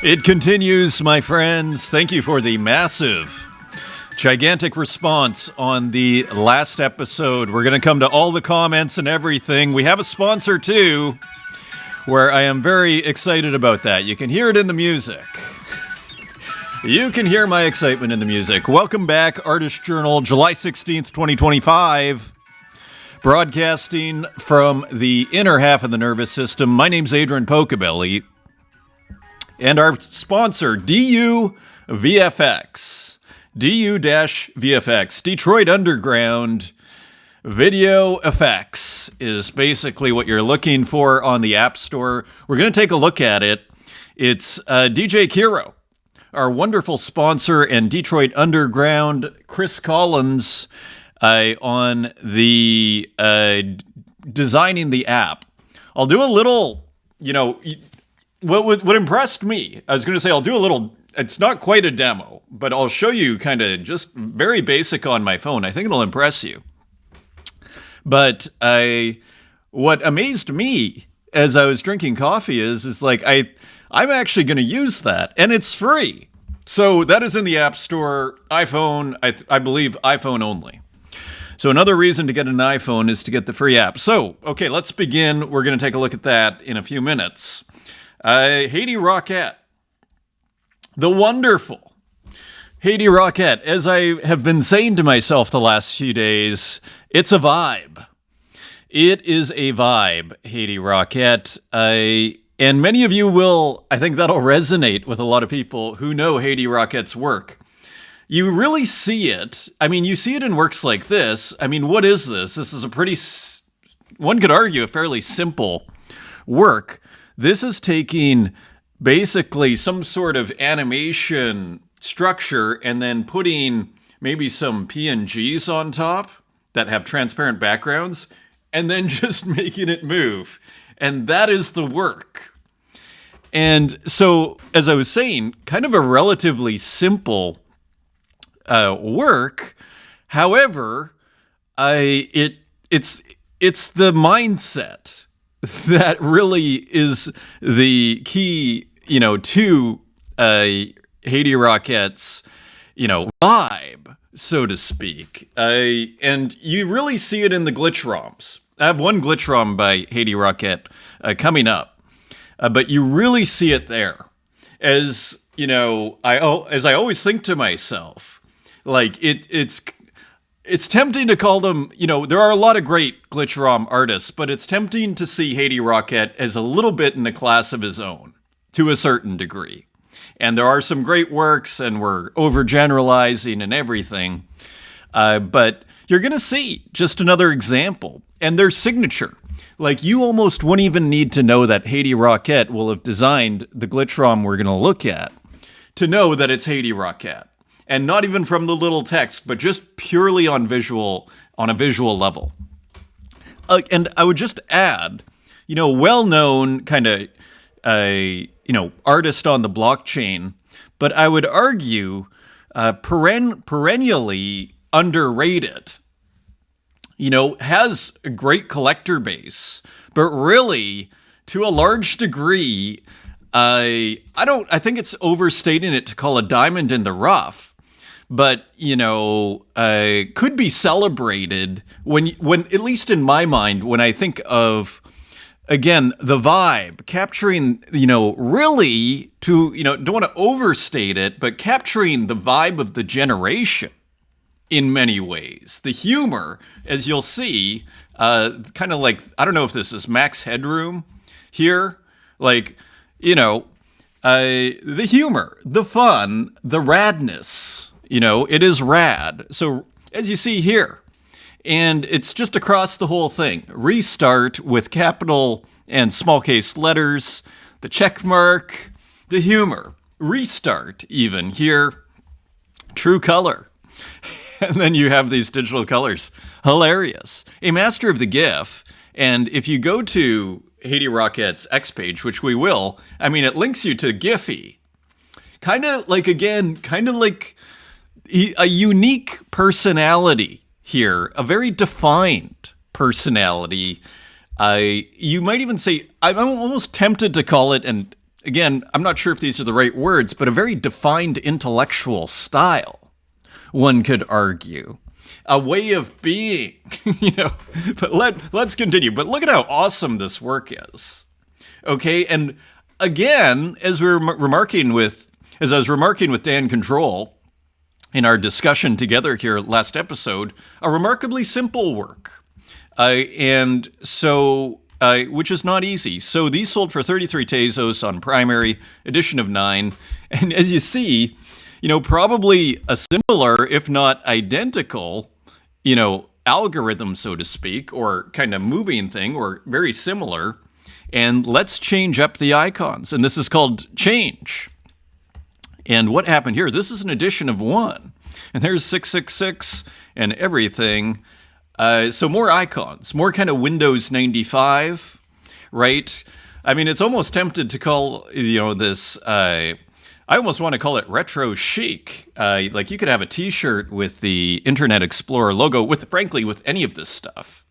It continues, my friends. Thank you for the massive, gigantic response on the last episode. We're going to come to all the comments and everything. We have a sponsor, too, where I am very excited about that. You can hear it in the music. You can hear my excitement in the music. Welcome back, Artist Journal, July 16th, 2025. Broadcasting from the inner half of the nervous system. My name's Adrian Pocobelli. And our sponsor, DU-VFX. DU-VFX. Detroit Underground Video Effects is basically what you're looking for on the App Store. We're going to take a look at it. It's DJ Kiro, our wonderful sponsor, and Detroit Underground, Chris Collins, on the designing the app. I'll do a little, What impressed me, I was going to say I'll do a little, it's not quite a demo, but I'll show you kind of just very basic on my phone. I think it'll impress you. But what amazed me as I was drinking coffee is like, I'm actually going to use that, and it's free. So that is in the App Store, iPhone, I believe iPhone only. So another reason to get an iPhone is to get the free app. So, okay, let's begin. We're going to take a look at that in a few minutes. Haiti Rockette. The wonderful Haiti Rockette. As I have been saying to myself the last few days, it's a vibe. It is a vibe, Haiti Rockette. And many of you will, I think that'll resonate with a lot of people who know Haiti Rockette's work. You really see it. I mean, you see it in works like this. I mean, what is this? This is a pretty, one could argue, a fairly simple work. This is taking basically some sort of animation structure and then putting maybe some PNGs on top that have transparent backgrounds and then just making it move. And that is the work. And so, as I was saying, kind of a relatively simple work. However, it's the mindset that really is the key, to Haiti Rockette's, vibe, so to speak. And you really see it in the glitch ROMs. I have one glitch ROM by Haiti Rockette coming up, but you really see it there. As I always think to myself, like it's tempting to call them, there are a lot of great glitch ROM artists, but it's tempting to see Haiti Rockette as a little bit in a class of his own, to a certain degree. And there are some great works, and we're overgeneralizing and everything. But you're going to see just another example, and their signature. Like, you almost wouldn't even need to know that Haiti Rockette will have designed the glitch ROM we're going to look at to know that it's Haiti Rockette. And not even from the little text, but just purely on a visual level. And I would just add, well-known kind of, artist on the blockchain, but I would argue perennially underrated. Has a great collector base, but really, to a large degree, I think it's overstating it to call a diamond in the rough. But, could be celebrated when, at least in my mind, when I think of, again, the vibe, capturing, really don't want to overstate it, but capturing the vibe of the generation in many ways. The humor, as you'll see, kind of like, I don't know if this is Max Headroom here, like, the humor, the fun, the radness. It is rad. So, as you see here, and it's just across the whole thing. Restart with capital and small case letters, the check mark, the humor. Restart even here. True color. And then you have these digital colors. Hilarious. A master of the GIF. And if you go to Haiti Rockette's X page, which we will, it links you to Giphy. Kind of like a unique personality here, a very defined personality. You might even say, I'm almost tempted to call it, and again, I'm not sure if these are the right words, but a very defined intellectual style, one could argue. A way of being, But let's continue. But look at how awesome this work is. Okay, and again, as I was remarking with Dan Control in our discussion together here last episode, a remarkably simple work. And so, which is not easy. So these sold for 33 Tezos on primary, edition of 9. And as you see, probably a similar, if not identical, algorithm, so to speak, or kind of moving thing, or very similar. And let's change up the icons. And this is called change. And what happened here? This is an edition of 1. And there's 666 and everything. So more icons, more kind of Windows 95, right? I mean, it's almost tempted to call, this, I almost want to call it retro chic. Like you could have a t-shirt with the Internet Explorer logo, frankly, with any of this stuff.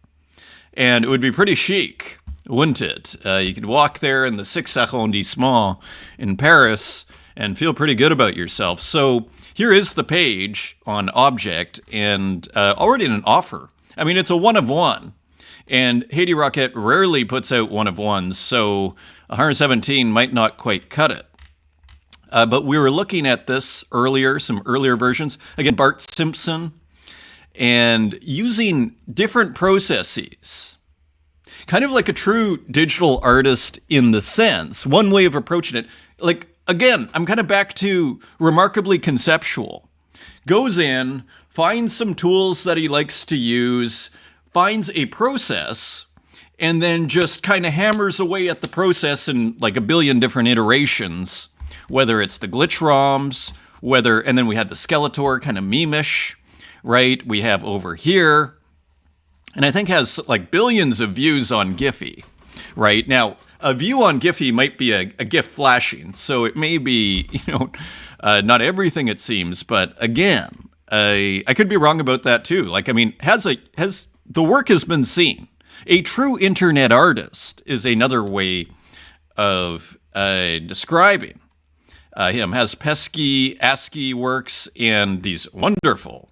And it would be pretty chic, wouldn't it? You could walk there in the 6th arrondissement in Paris and feel pretty good about yourself. So here is the page on Object, and already in an offer. I mean, it's a 1 of 1, and Haiti Rocket rarely puts out 1 of 1s, so 117 might not quite cut it. But we were looking at this earlier, some earlier versions. Again, Bart Simpson, and using different processes. Kind of like a true digital artist in the sense. One way of approaching it, like, again, I'm kind of back to remarkably conceptual. Goes in, finds some tools that he likes to use, finds a process, and then just kind of hammers away at the process in like a billion different iterations, whether it's the glitch ROMs, and then we had the Skeletor kind of meme-ish, right? We have over here, and I think has like billions of views on Giphy, right? Now, a view on Giphy might be a GIF flashing, so it may be, not everything it seems, but again, I could be wrong about that too. Like, I mean, the work has been seen. A true internet artist is another way of describing him. Has pesky ASCII works and these wonderful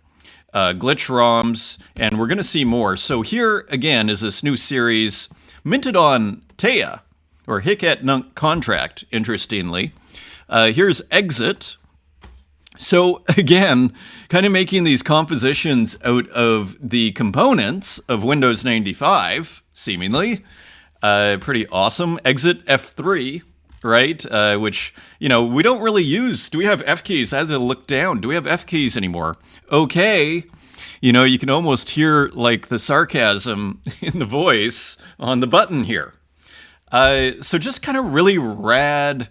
glitch ROMs, and we're going to see more. So here again is this new series minted on Taya, or Hic Nunc Contract, interestingly. Here's Exit. So again, kind of making these compositions out of the components of Windows 95, seemingly. Pretty awesome. Exit F3, right? Which, we don't really use. Do we have F keys? I had to look down. Do we have F keys anymore? Okay. You can almost hear like the sarcasm in the voice on the button here. So just kind of really rad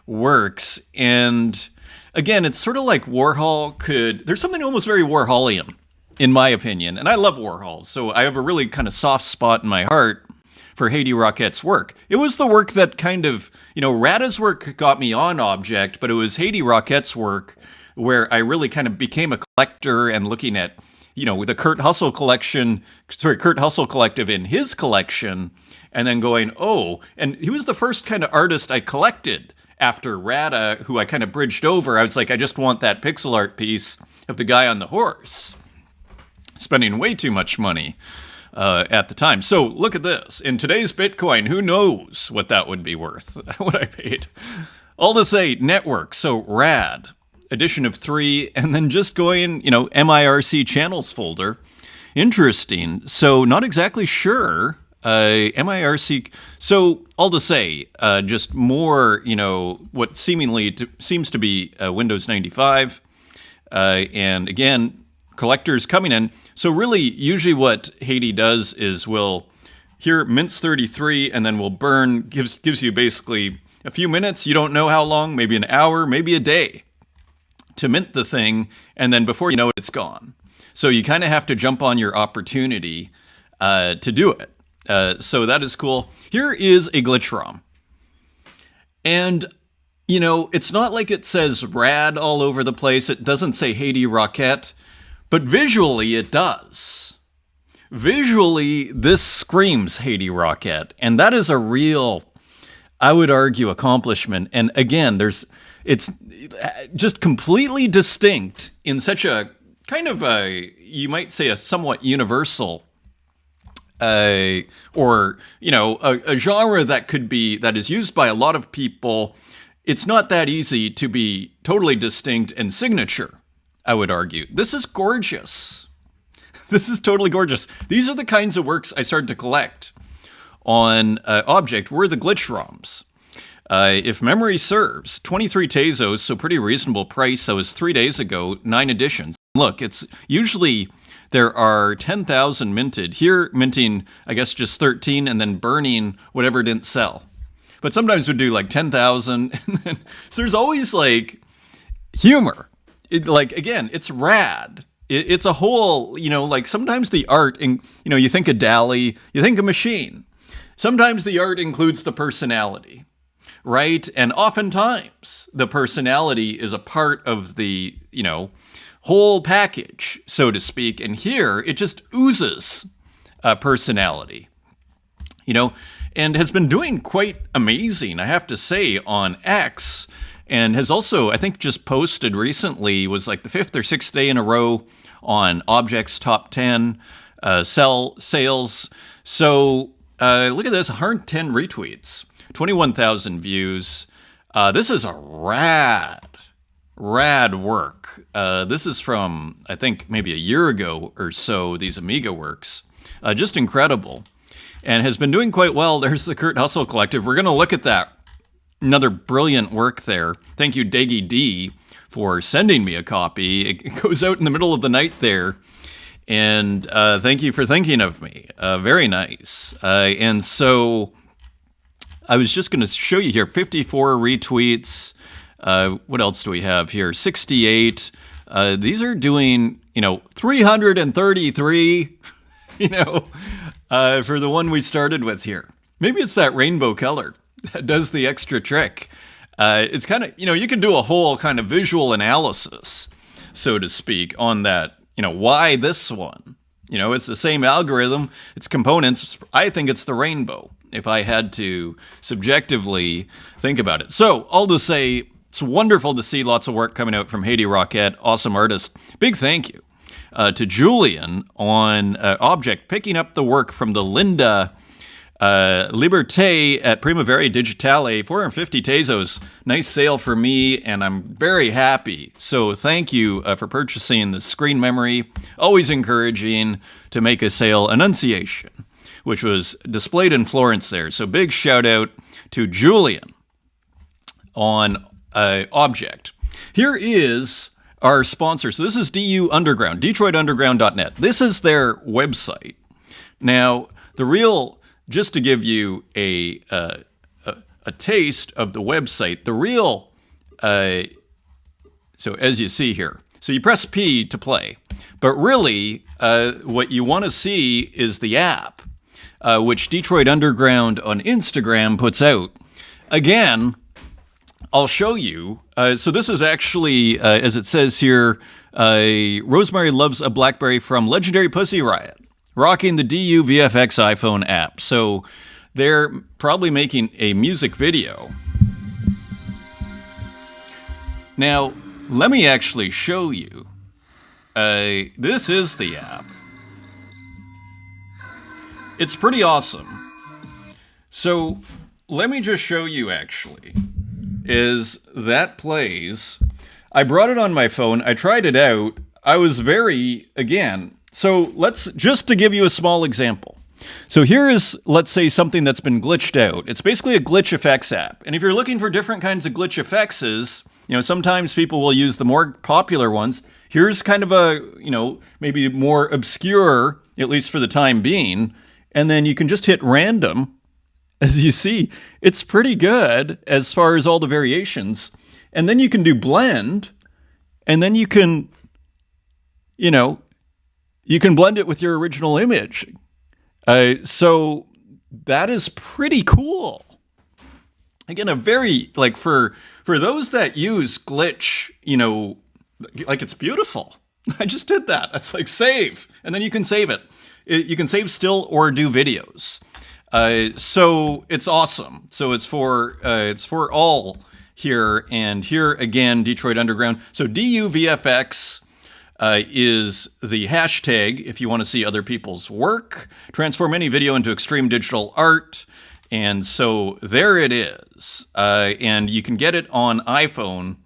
works. And again, it's sort of like Warhol there's something almost very Warholian, in my opinion. And I love Warhol, so I have a really kind of soft spot in my heart for Haiti Rocket's work. It was the work that kind of, Rada's work got me on Object, but it was Haiti Rocket's work where I really kind of became a collector and looking at, the Kurt Hustle Collective in his collection, and then going, and he was the first kind of artist I collected after Rada, who I kind of bridged over. I was like, I just want that pixel art piece of the guy on the horse. Spending way too much money at the time. So look at this. In today's Bitcoin, who knows what that would be worth, what I paid. All to say, network, so rad. Edition of 3, and then just going, MIRC channels folder. Interesting. So not exactly sure. MIRC. So all to say, just more, what seemingly seems to be Windows 95. And again, collectors coming in. So really, usually what Haiti does is here mints 33, and then will burn, gives you basically a few minutes. You don't know how long, maybe an hour, maybe a day to mint the thing, and then before you know it, it's gone. So you kind of have to jump on your opportunity to do it. So that is cool. Here is a glitch ROM. And, it's not like it says rad all over the place. It doesn't say Haiti Rocket, but visually it does. Visually, this screams Haiti Rocket. And that is a real I would argue, accomplishment. And again, it's just completely distinct in such a kind of a, you might say, a somewhat universal or, a genre that is used by a lot of people. It's not that easy to be totally distinct and signature, I would argue. This is gorgeous. This is totally gorgeous. These are the kinds of works I started to collect on Object, were the glitch ROMs. If memory serves, 23 Tezos, so pretty reasonable price. That was 3 days ago, 9 editions. Look, it's usually there are 10,000 minted. Here, minting, I guess, just 13 and then burning whatever didn't sell. But sometimes we do like 10,000. So there's always like humor. Again, it's rad. It's a whole, like sometimes the art, you think of DALL-E, you think of machine. Sometimes the art includes the personality, right? And oftentimes the personality is a part of the, whole package, so to speak. And here it just oozes personality, and has been doing quite amazing, I have to say, on X. And has also, I think, just posted recently, was like the 5th or 6th day in a row on Object's top 10 sales. So look at this, 110 retweets, 21,000 views. This is a rad work. This is from, I think, maybe a year ago or so, these Amiga works. Just incredible. And has been doing quite well. There's the Kurt Hustle Collective. We're going to look at that. Another brilliant work there. Thank you, Daggy D, for sending me a copy. It goes out in the middle of the night there. And thank you for thinking of me. Very nice. And so I was just going to show you here, 54 retweets. What else do we have here? 68. These are doing, 333, for the one we started with here. Maybe it's that rainbow color that does the extra trick. It's kind of, you can do a whole kind of visual analysis, so to speak, on that, why this one? It's the same algorithm, it's components. I think it's the rainbow, if I had to subjectively think about it. So, all to say, it's wonderful to see lots of work coming out from Haiti Rocket, awesome artist. Big thank you to Julian on Object, picking up the work from the Linda Liberté at Primavera Digitale, 450 Tezos. Nice sale for me, and I'm very happy. So thank you for purchasing the screen memory. Always encouraging to make a sale. Annunciation, which was displayed in Florence there. So big shout out to Julian on Object. Here is our sponsor. So this is DU Underground, DetroitUnderground.net. This is their website. Now, just to give you a taste of the website, so as you see here, so you press P to play, but really what you want to see is the app, which Detroit Underground on Instagram puts out. Again, I'll show you. So this is actually, as it says here, Rosemary Loves a Blackberry from Legendary Pussy Riot, rocking the DU-VFX iPhone app. So they're probably making a music video. Now, let me actually show you. This is the app. It's pretty awesome. So let me just show you, actually. That plays. I brought it on my phone. I tried it out. I was so just to give you a small example. So here is, let's say, something that's been glitched out. It's basically a glitch effects app. And if you're looking for different kinds of glitch effects, sometimes people will use the more popular ones. Here's kind of a, maybe more obscure, at least for the time being. And then you can just hit random. As you see, it's pretty good as far as all the variations. And then you can do blend, and then you can blend it with your original image. So that is pretty cool. Again, a very, for those that use glitch, it's beautiful. I just did that. It's like save, and then you can save it. You can save still or do videos. So it's awesome. So it's for all here, and here again, Detroit Underground. So DU-VFX is the hashtag if you want to see other people's work, transform any video into extreme digital art. And so there it is. And you can get it on iPhone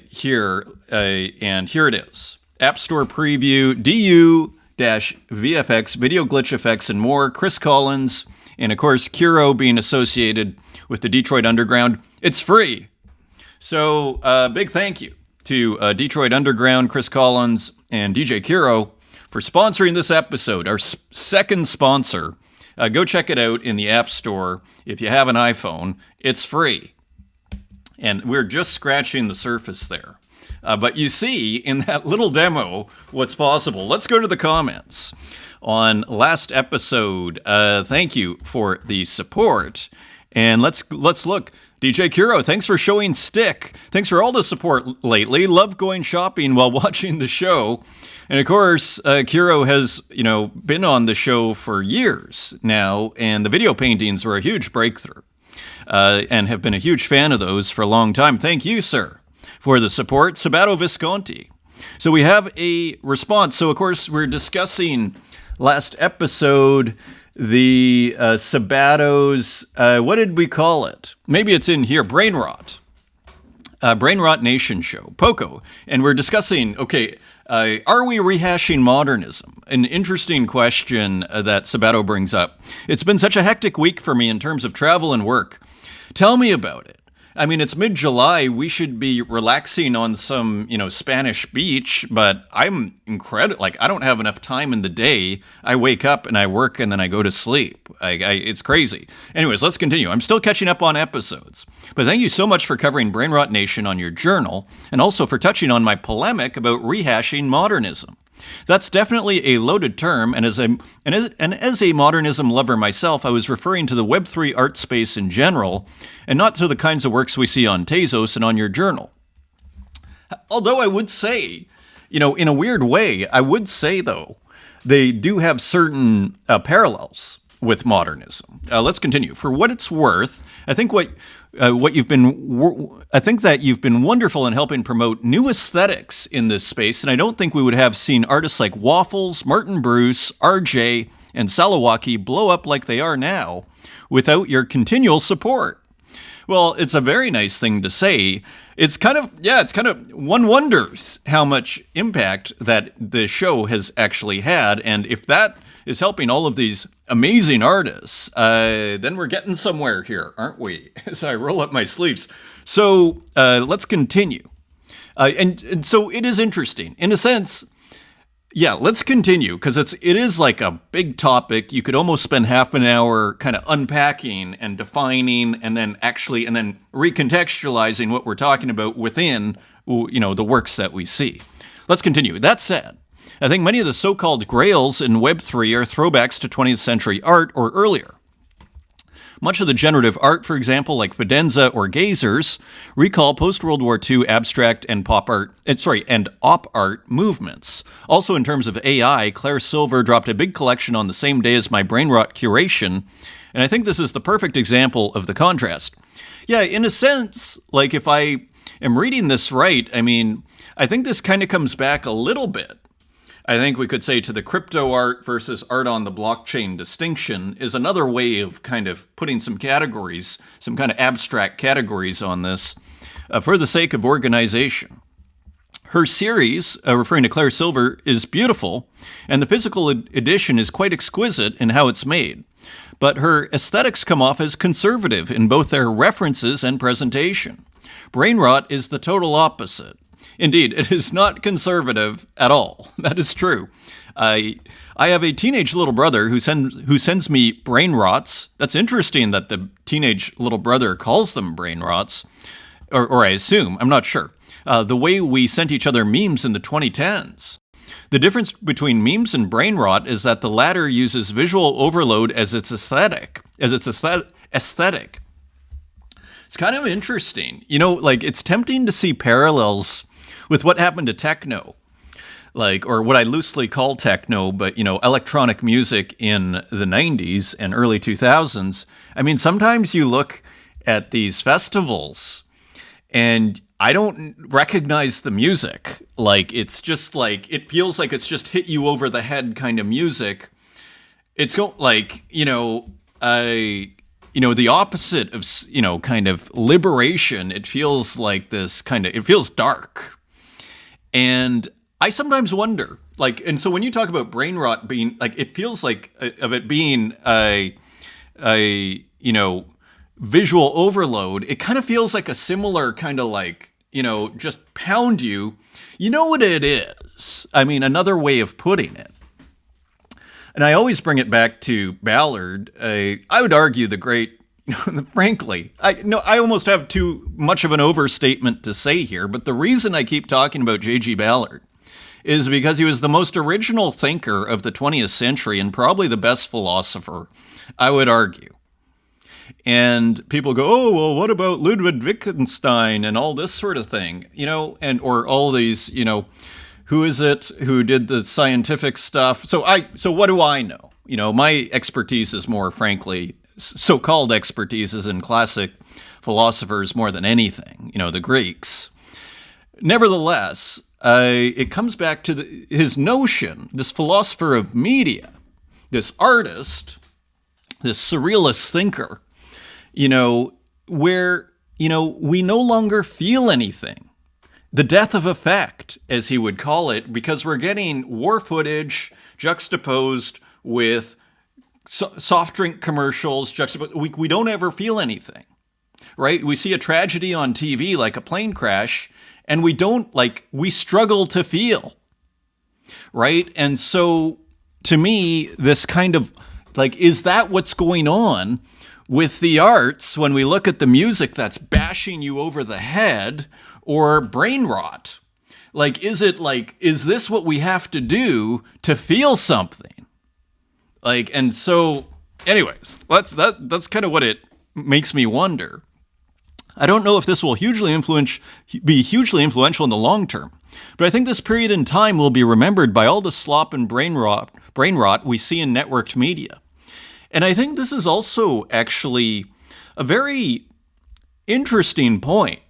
here. And here it is. App Store preview, DU-VFX, video glitch effects, and more. Chris Collins, and of course, Kiro being associated with the Detroit Underground. It's free. So big thank you to Detroit Underground, Chris Collins, and DJ Kiro for sponsoring this episode, our second sponsor. Go check it out in the App Store. If you have an iPhone, it's free. And we're just scratching the surface there. But you see in that little demo what's possible. Let's go to the comments on last episode. Thank you for the support. And let's look. DJ Kiro, thanks for showing stick. Thanks for all the support lately. Love going shopping while watching the show. And of course, Kiro has, been on the show for years now, and the video paintings were a huge breakthrough, and have been a huge fan of those for a long time. Thank you, sir, for the support. Sabato Visconti. So we have a response. So, of course, we're discussing last episode the Sabato's, what did we call it? Maybe it's in here, Brain Rot. Brain Rot Nation show, Poco. And we're discussing, are we rehashing modernism? An interesting question that Sabato brings up. It's been such a hectic week for me in terms of travel and work. Tell me about it. I mean, it's mid-July. We should be relaxing on some, Spanish beach, but I'm incredible. Like, I don't have enough time in the day. I wake up and I work and then I go to sleep. It's crazy. Anyways, let's continue. I'm still catching up on episodes. But thank you so much for covering Brain Rot Nation on your journal, and also for touching on my polemic about rehashing modernism. That's definitely a loaded term, and as a modernism lover myself, I was referring to the Web3 art space in general, and not to the kinds of works we see on Tezos and on your journal. Although I would say, in a weird way, I would say, though, they do have certain parallels with modernism. Let's continue. For what it's worth, I think that you've been wonderful in helping promote new aesthetics in this space, and I don't think we would have seen artists like Waffles, Martin Bruce, RJ, and Salawaki blow up like they are now without your continual support. Well, it's a very nice thing to say. It's kind of one wonders how much impact that the show has actually had, and if that is helping all of these amazing artists, then we're getting somewhere here, aren't we? As I roll up my sleeves. So let's continue. And so it is interesting. In a sense, yeah, let's continue, because it is like a big topic. You could almost spend half an hour kind of unpacking and defining and then recontextualizing what we're talking about within, the works that we see. Let's continue. That said, I think many of the so-called grails in Web3 are throwbacks to 20th century art or earlier. Much of the generative art, for example, like Fidenza or Gazers, recall post-World War II abstract and op art movements. Also, in terms of AI, Claire Silver dropped a big collection on the same day as my Brain Rot curation, and I think this is the perfect example of the contrast. Yeah, in a sense, like if I am reading this right, I think this kind of comes back a little bit. I think we could say to the crypto art versus art on the blockchain distinction is another way of kind of putting some categories, some kind of abstract categories on this for the sake of organization. Her series, referring to Claire Silver, is beautiful, and the physical edition is quite exquisite in how it's made. But her aesthetics come off as conservative in both their references and presentation. Brain Rot is the total opposite. Indeed, it is not conservative at all. That is true. I have a teenage little brother who sends me brain rots. That's interesting that the teenage little brother calls them brain rots, or I assume. I'm not sure. The way we sent each other memes in the 2010s. The difference between memes and brain rot is that the latter uses visual overload as its aesthetic. It's kind of interesting. It's tempting to see parallels with what happened to techno. like, or what I loosely call techno, but, electronic music in the 90s and early 2000s. I mean, sometimes you look at these festivals and I don't recognize the music. Like, it's just like, it feels like it's just hit you over the head kind of music. It's like, the opposite of, kind of liberation. It feels like this it feels dark. And I sometimes wonder, like, and so when you talk about brain rot being, like, it feels like of it being a visual overload, it kind of feels like a similar kind of like, just pound you. You know what it is? I mean, another way of putting it. And I always bring it back to Ballard. I would argue the great, frankly, I almost have too much of an overstatement to say here, but the reason I keep talking about J.G. Ballard is because he was the most original thinker of the 20th century and probably the best philosopher, I would argue. And people go, oh, well, what about Ludwig Wittgenstein and all this sort of thing, or all these, who is it who did the scientific stuff? So what do I know? My expertise is more, frankly, so-called expertise is in classic philosophers more than anything, the Greeks. Nevertheless, it comes back to his notion, this philosopher of media, this artist, this surrealist thinker, where, we no longer feel anything. The death of effect, as he would call it, because we're getting war footage juxtaposed with soft drink commercials. We don't ever feel anything, right? We see a tragedy on TV, like a plane crash, and we struggle to feel, right? And so, to me, this kind of, like, is that what's going on with the arts when we look at the music that's bashing you over the head, or brain rot? Like, is this what we have to do to feel something? Like, and so, anyways, that's kind of what it makes me wonder. I don't know if this will be hugely influential in the long term, but I think this period in time will be remembered by all the slop and brain rot we see in networked media. And I think this is also actually a very interesting point.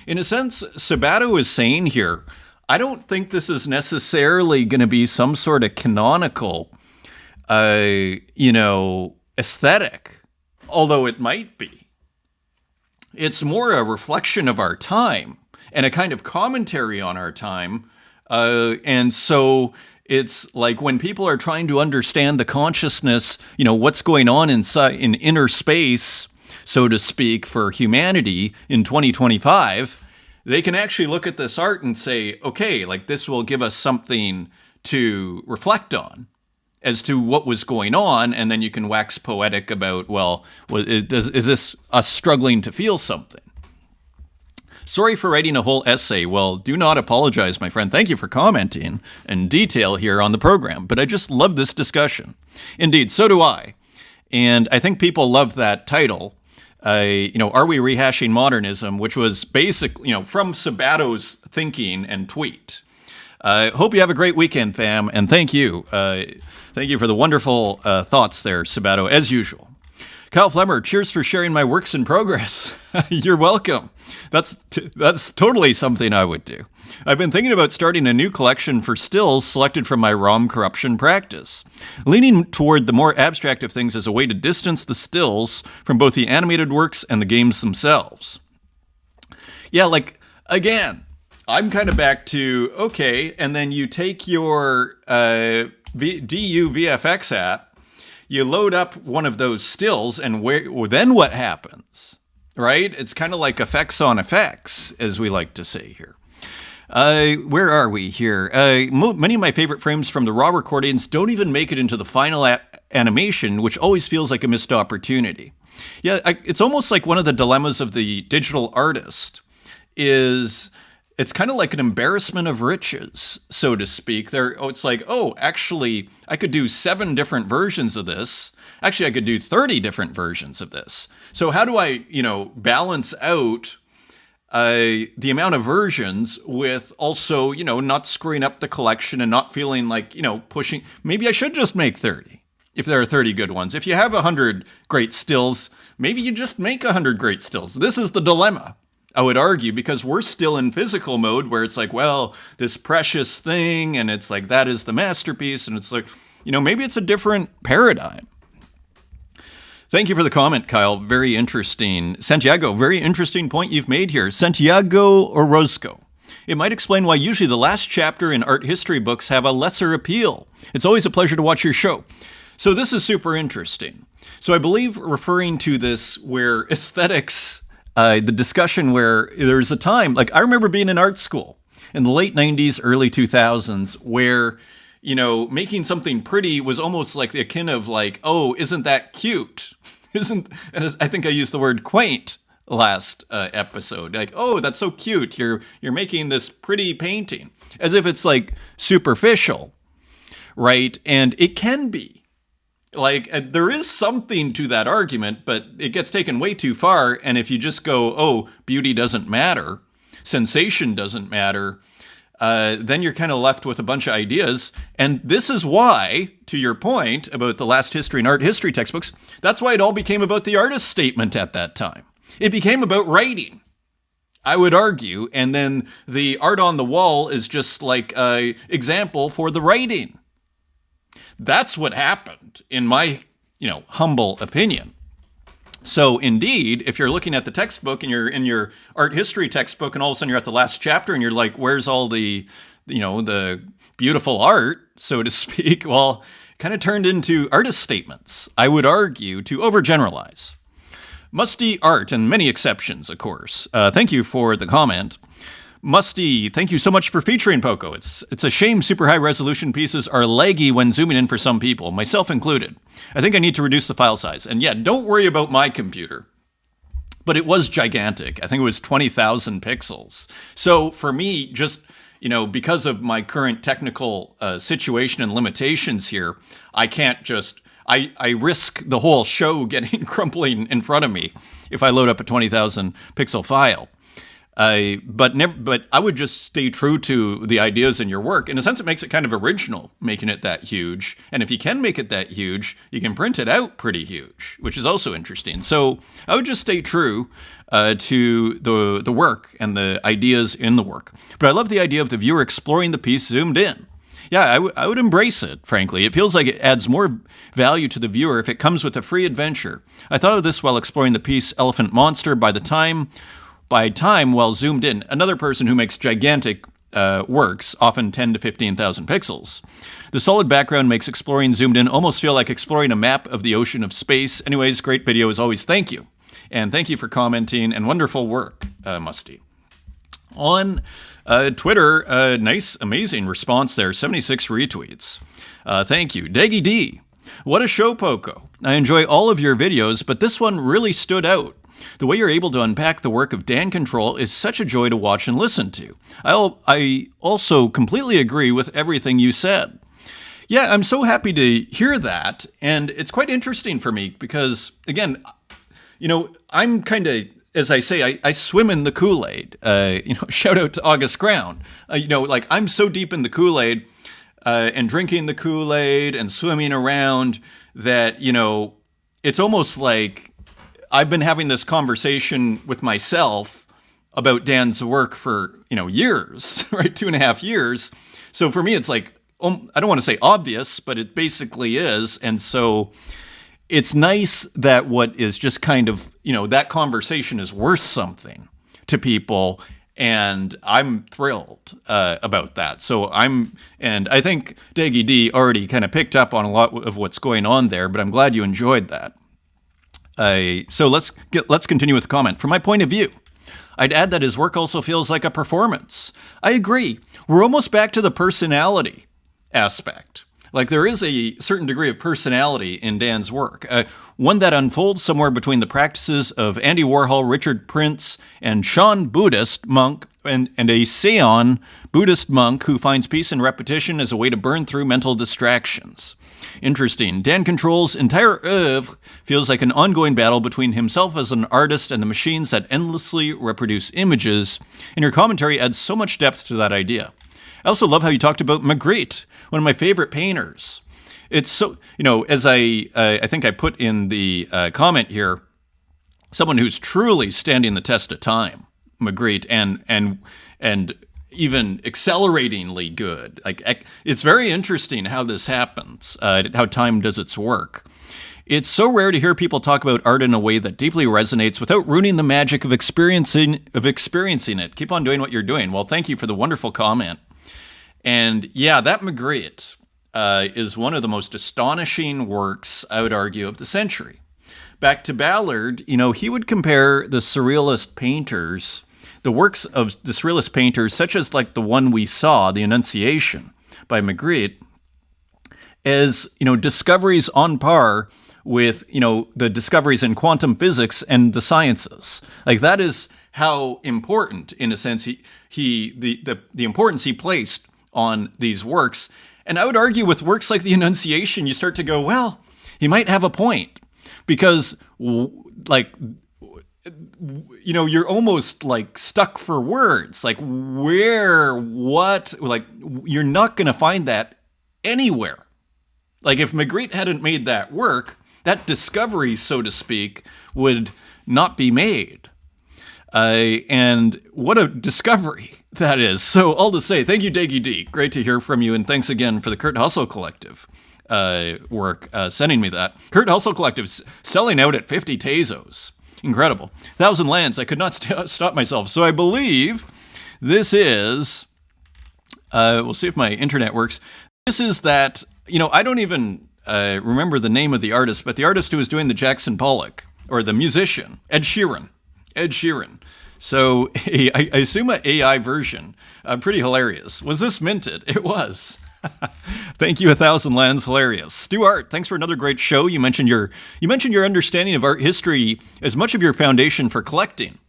In a sense, Sabato is saying here, I don't think this is necessarily going to be some sort of canonical, aesthetic, although it might be. It's more a reflection of our time and a kind of commentary on our time. And so it's like when people are trying to understand the consciousness, what's going on in inner space, so to speak, for humanity in 2025, they can actually look at this art and say, okay, like this will give us something to reflect on as to what was going on. And then you can wax poetic about, well, is this us struggling to feel something? Sorry for writing a whole essay. Well, do not apologize, my friend. Thank you for commenting in detail here on the program. But I just love this discussion. Indeed, so do I. And I think people love that title. Are we rehashing modernism? Which was basically, from Sabato's thinking and tweet. Hope you have a great weekend, fam. And thank you. Thank you for the wonderful thoughts there, Sabato, as usual. Kyle Flemmer, cheers for sharing my works in progress. You're welcome. That's totally something I would do. I've been thinking about starting a new collection for stills selected from my ROM corruption practice, leaning toward the more abstract of things as a way to distance the stills from both the animated works and the games themselves. Yeah, like, again, I'm kind of back to, okay, and then you take your DU-VFX app, you load up one of those stills, and then what happens, right? It's kind of like effects on effects, as we like to say here. Where are we here? Many of my favorite frames from the raw recordings don't even make it into the final animation, which always feels like a missed opportunity. Yeah, it's almost like one of the dilemmas of the digital artist is it's kind of like an embarrassment of riches, so to speak. It's like, oh, actually, I could do 7 different versions of this. Actually, I could do 30 different versions of this. So how do I, balance out the amount of versions with also, not screwing up the collection and not feeling like, pushing. Maybe I should just make 30 if there are 30 good ones. If you have 100 great stills, maybe you just make 100 great stills. This is the dilemma, I would argue, because we're still in physical mode where it's like, well, this precious thing, and it's like, that is the masterpiece. And it's like, maybe it's a different paradigm. Thank you for the comment, Kyle. Very interesting. Santiago, very interesting point you've made here. Santiago Orozco. It might explain why usually the last chapter in art history books have a lesser appeal. It's always a pleasure to watch your show. So this is super interesting. So I believe referring to this where aesthetics, the discussion where there's a time, like I remember being in art school in the late 90s, early 2000s, where, making something pretty was almost like the akin of like, oh, isn't that cute? And I think I used the word quaint last episode. Like, oh, that's so cute. You're making this pretty painting, as if it's like superficial, right? And it can be. Like, there is something to that argument, but it gets taken way too far. And if you just go, oh, beauty doesn't matter, sensation doesn't matter, then you're kind of left with a bunch of ideas. And this is why, to your point about the last history and art history textbooks, that's why it all became about the artist's statement at that time. It became about writing, I would argue. And then the art on the wall is just like an example for the writing. That's what happened, in my, humble opinion. So indeed, if you're looking at the textbook and you're in your art history textbook and all of a sudden you're at the last chapter and you're like, where's all the, the beautiful art, so to speak? Well, kind of turned into artist statements, I would argue, to overgeneralize. Musty art and many exceptions, of course. Thank you for the comment. Musty, thank you so much for featuring Poco. It's a shame super high resolution pieces are laggy when zooming in for some people, myself included. I think I need to reduce the file size. And yeah, don't worry about my computer. But it was gigantic. I think it was 20,000 pixels. So for me, just, because of my current technical situation and limitations here, I can't just, I risk the whole show getting crumpling in front of me if I load up a 20,000 pixel file. But I would just stay true to the ideas in your work. In a sense, it makes it kind of original, making it that huge. And if you can make it that huge, you can print it out pretty huge, which is also interesting. So I would just stay true to the work and the ideas in the work. But I love the idea of the viewer exploring the piece zoomed in. Yeah, I would embrace it, frankly. It feels like it adds more value to the viewer if it comes with a free adventure. I thought of this while exploring the piece Elephant Monster. By time while zoomed in, another person who makes gigantic works, often 10 to 15,000 pixels. The solid background makes exploring zoomed in almost feel like exploring a map of the ocean of space. Anyways, great video as always. Thank you. And thank you for commenting and wonderful work, Musty. On Twitter, nice, amazing response there. 76 retweets. Thank you. Daggy D. What a show, Poco. I enjoy all of your videos, but this one really stood out. The way you're able to unpack the work of Dan Control is such a joy to watch and listen to. I also completely agree with everything you said. Yeah, I'm so happy to hear that. And it's quite interesting for me because, again, I'm kind of, as I say, I swim in the Kool-Aid. Shout out to August Ground. I'm so deep in the Kool-Aid and drinking the Kool-Aid and swimming around that, it's almost like I've been having this conversation with myself about Dan's work for, years, right? 2.5 years. So for me, it's like, I don't want to say obvious, but it basically is. And so it's nice that what is just kind of, that conversation is worth something to people. And I'm thrilled about that. So and I think Daggy D already kind of picked up on a lot of what's going on there, but I'm glad you enjoyed that. So let's continue with the comment. From my point of view, I'd add that his work also feels like a performance. I agree. We're almost back to the personality aspect. Like there is a certain degree of personality in Dan's work, one that unfolds somewhere between the practices of Andy Warhol, Richard Prince, and Shan Buddhist monk, and a Seon Buddhist monk who finds peace in repetition as a way to burn through mental distractions. Interesting. Dan Control's entire oeuvre feels like an ongoing battle between himself as an artist and the machines that endlessly reproduce images, and your commentary adds so much depth to that idea. I also love how you talked about Magritte, one of my favorite painters. It's so, as I think I put in the comment here, someone who's truly standing the test of time, Magritte, and even acceleratingly good. Like, it's very interesting how this happens, how time does its work. It's so rare to hear people talk about art in a way that deeply resonates without ruining the magic of experiencing it. Keep on doing what you're doing. Well, thank you for the wonderful comment. And yeah, that Magritte is one of the most astonishing works, I would argue, of the century. Back to Ballard, he would compare the surrealist painters, the works of the surrealist painters, such as like the one we saw, The Annunciation by Magritte, as, discoveries on par with, the discoveries in quantum physics and the sciences. Like, that is how important, in a sense, the importance he placed on these works. And I would argue with works like The Annunciation, you start to go, well, he might have a point. Because, you're almost like stuck for words. Like, where, what, like, you're not going to find that anywhere. Like, if Magritte hadn't made that work, that discovery, so to speak, would not be made. And what a discovery that is. So, all to say, thank you, Daggy D. Great to hear from you. And thanks again for the Kurt Hustle Collective work, sending me that. Kurt Hustle Collective's selling out at 50 Tezos. Incredible. 1,000 lands. I could not stop myself. So I believe this is, we'll see if my internet works. This is that, I don't even remember the name of the artist, but the artist who was doing the Jackson Pollock, or the musician, Ed Sheeran. So I assume an AI version. Pretty hilarious. Was this minted? It was. Thank you, 1,000 lands. Hilarious. Stuart, thanks for another great show. You mentioned your understanding of art history as much of your foundation for collecting.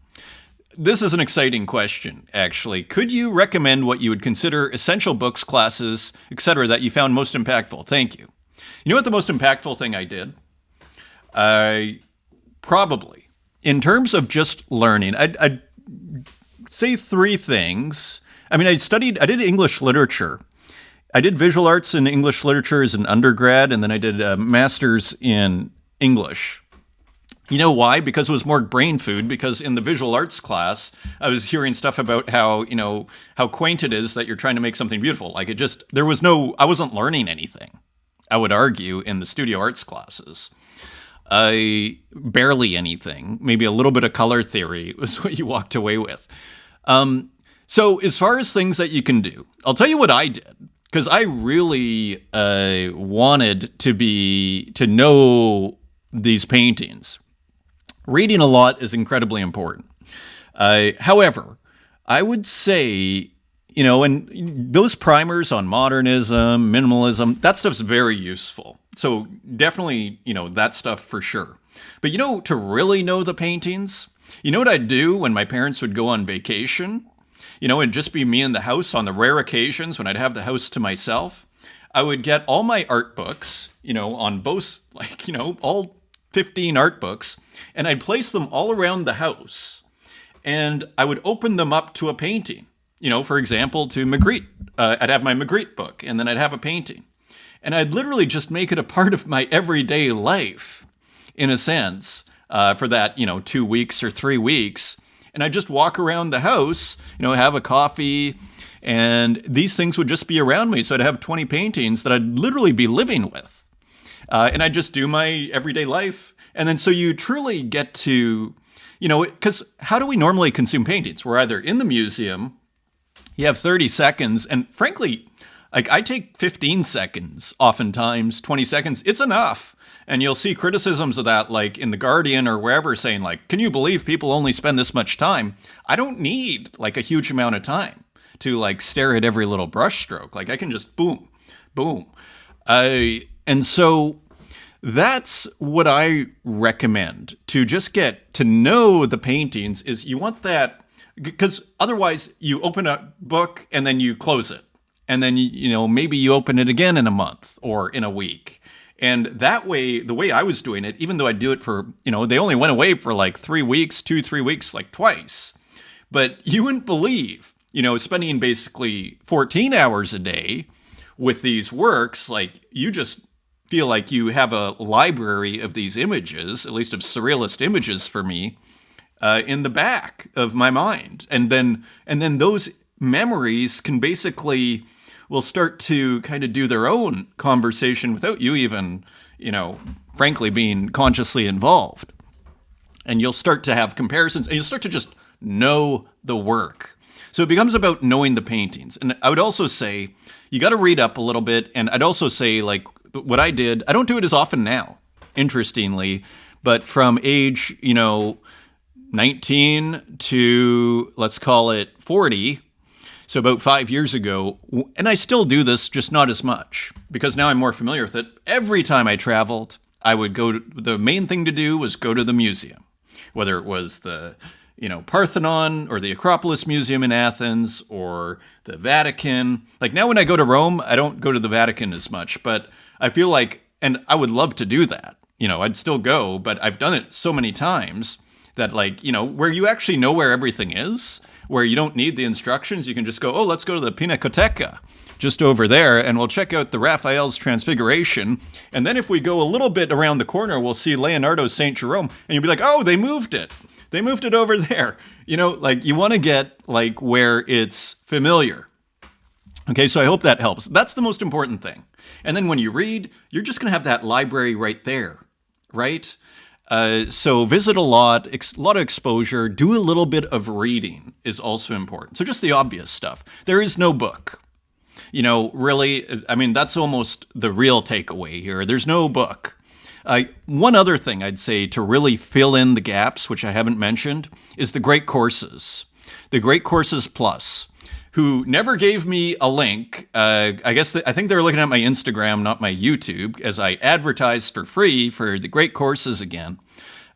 This is an exciting question, actually. Could you recommend what you would consider essential books, classes, etc., that you found most impactful? Thank you. You know what the most impactful thing I did? Probably, in terms of just learning, I'd say three things. I mean, I did English literature. I did visual arts and English literature as an undergrad, and then I did a master's in English. You know why? Because it was more brain food, because in the visual arts class, I was hearing stuff about how quaint it is that you're trying to make something beautiful. Like, I wasn't learning anything, I would argue, in the studio arts classes. Barely anything. Maybe a little bit of color theory was what you walked away with. So as far as things that you can do, I'll tell you what I did. Because I really wanted to know these paintings. Reading a lot is incredibly important. However, I would say, and those primers on modernism, minimalism, that stuff's very useful. So definitely, that stuff for sure. But to really know the paintings, you know what I'd do when my parents would go on vacation? It'd just be me in the house on the rare occasions when I'd have the house to myself. I would get all my art books, on both, all 15 art books, and I'd place them all around the house. And I would open them up to a painting, for example, to Magritte. I'd have my Magritte book, and then I'd have a painting. And I'd literally just make it a part of my everyday life, in a sense, for that, 2 weeks or 3 weeks. And I'd just walk around the house, have a coffee, and these things would just be around me. So I'd have 20 paintings that I'd literally be living with. And I'd just do my everyday life. And then so you truly get to, because how do we normally consume paintings? We're either in the museum, you have 30 seconds, and frankly, like, I take 15 seconds, oftentimes 20 seconds, it's enough. And you'll see criticisms of that, like in The Guardian or wherever, saying like, can you believe people only spend this much time? I don't need like a huge amount of time to like stare at every little brush stroke. Like, I can just boom, boom. And so that's what I recommend, to just get to know the paintings. Is you want that, because otherwise you open a book and then you close it. and then, maybe you open it again in a month or in a week. And that way, the way I was doing it, even though I do it for, they only went away for like 3 weeks, 3 weeks, like twice. But you wouldn't believe, spending basically 14 hours a day with these works, like you just feel like you have a library of these images, at least of surrealist images for me, in the back of my mind. And then those memories can basically will start to kind of do their own conversation without you even, frankly, being consciously involved. And you'll start to have comparisons, and you'll start to just know the work. So it becomes about knowing the paintings. And I would also say, you got to read up a little bit. And I'd also say, like, what I did, I don't do it as often now, interestingly, but from age, 19 to, let's call it 40, so about 5 years ago, and I still do this, just not as much, because now I'm more familiar with it. Every time I traveled, I would the main thing to do was go to the museum, whether it was the, Parthenon or the Acropolis Museum in Athens or the Vatican. Like now when I go to Rome, I don't go to the Vatican as much, but I feel like, and I would love to do that, I'd still go, but I've done it so many times that like, where you actually know where everything is, where you don't need the instructions, you can just go, let's go to the Pinacoteca just over there, and we'll check out the Raphael's Transfiguration. And then if we go a little bit around the corner, we'll see Leonardo's St. Jerome, and you'll be like, oh, they moved it. They moved it over there. Like you want to get like where it's familiar. Okay, so I hope that helps. That's the most important thing. And then when you read, you're just going to have that library right there, right? So visit a lot of exposure, do a little bit of reading is also important. So just the obvious stuff. There is no book. Really, I mean, that's almost the real takeaway here. There's no book. One other thing I'd say to really fill in the gaps, which I haven't mentioned, is the Great Courses. The Great Courses Plus, who never gave me a link. I think they were looking at my Instagram, not my YouTube, as I advertised for free for the Great Courses again.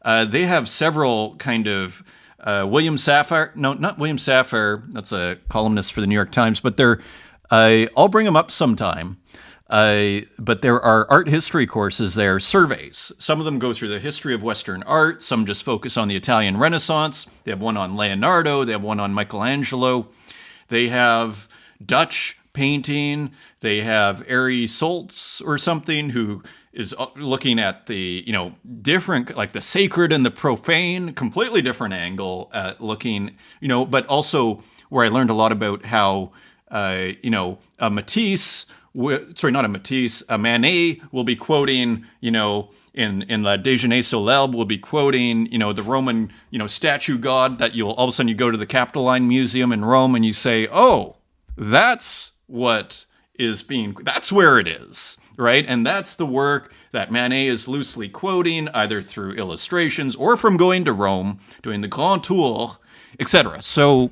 They have several kind of William Safire. No, not William Safire. That's a columnist for the New York Times. But I'll bring them up sometime. But there are art history courses there, surveys. Some of them go through the history of Western art. Some just focus on the Italian Renaissance. They have one on Leonardo. They have one on Michelangelo. They have Dutch painting. They have Ari Soltz or something who is looking at the, different, like the sacred and the profane, completely different angle at looking, but also where I learned a lot about how, a Matisse, a Manet will be quoting, in La Déjeuner Célèbre will be quoting, the Roman, statue god that all of a sudden you go to the Capitoline Museum in Rome and you say, oh, that's what that's where it is, right? And that's the work that Manet is loosely quoting, either through illustrations or from going to Rome, doing the Grand Tour, etc. So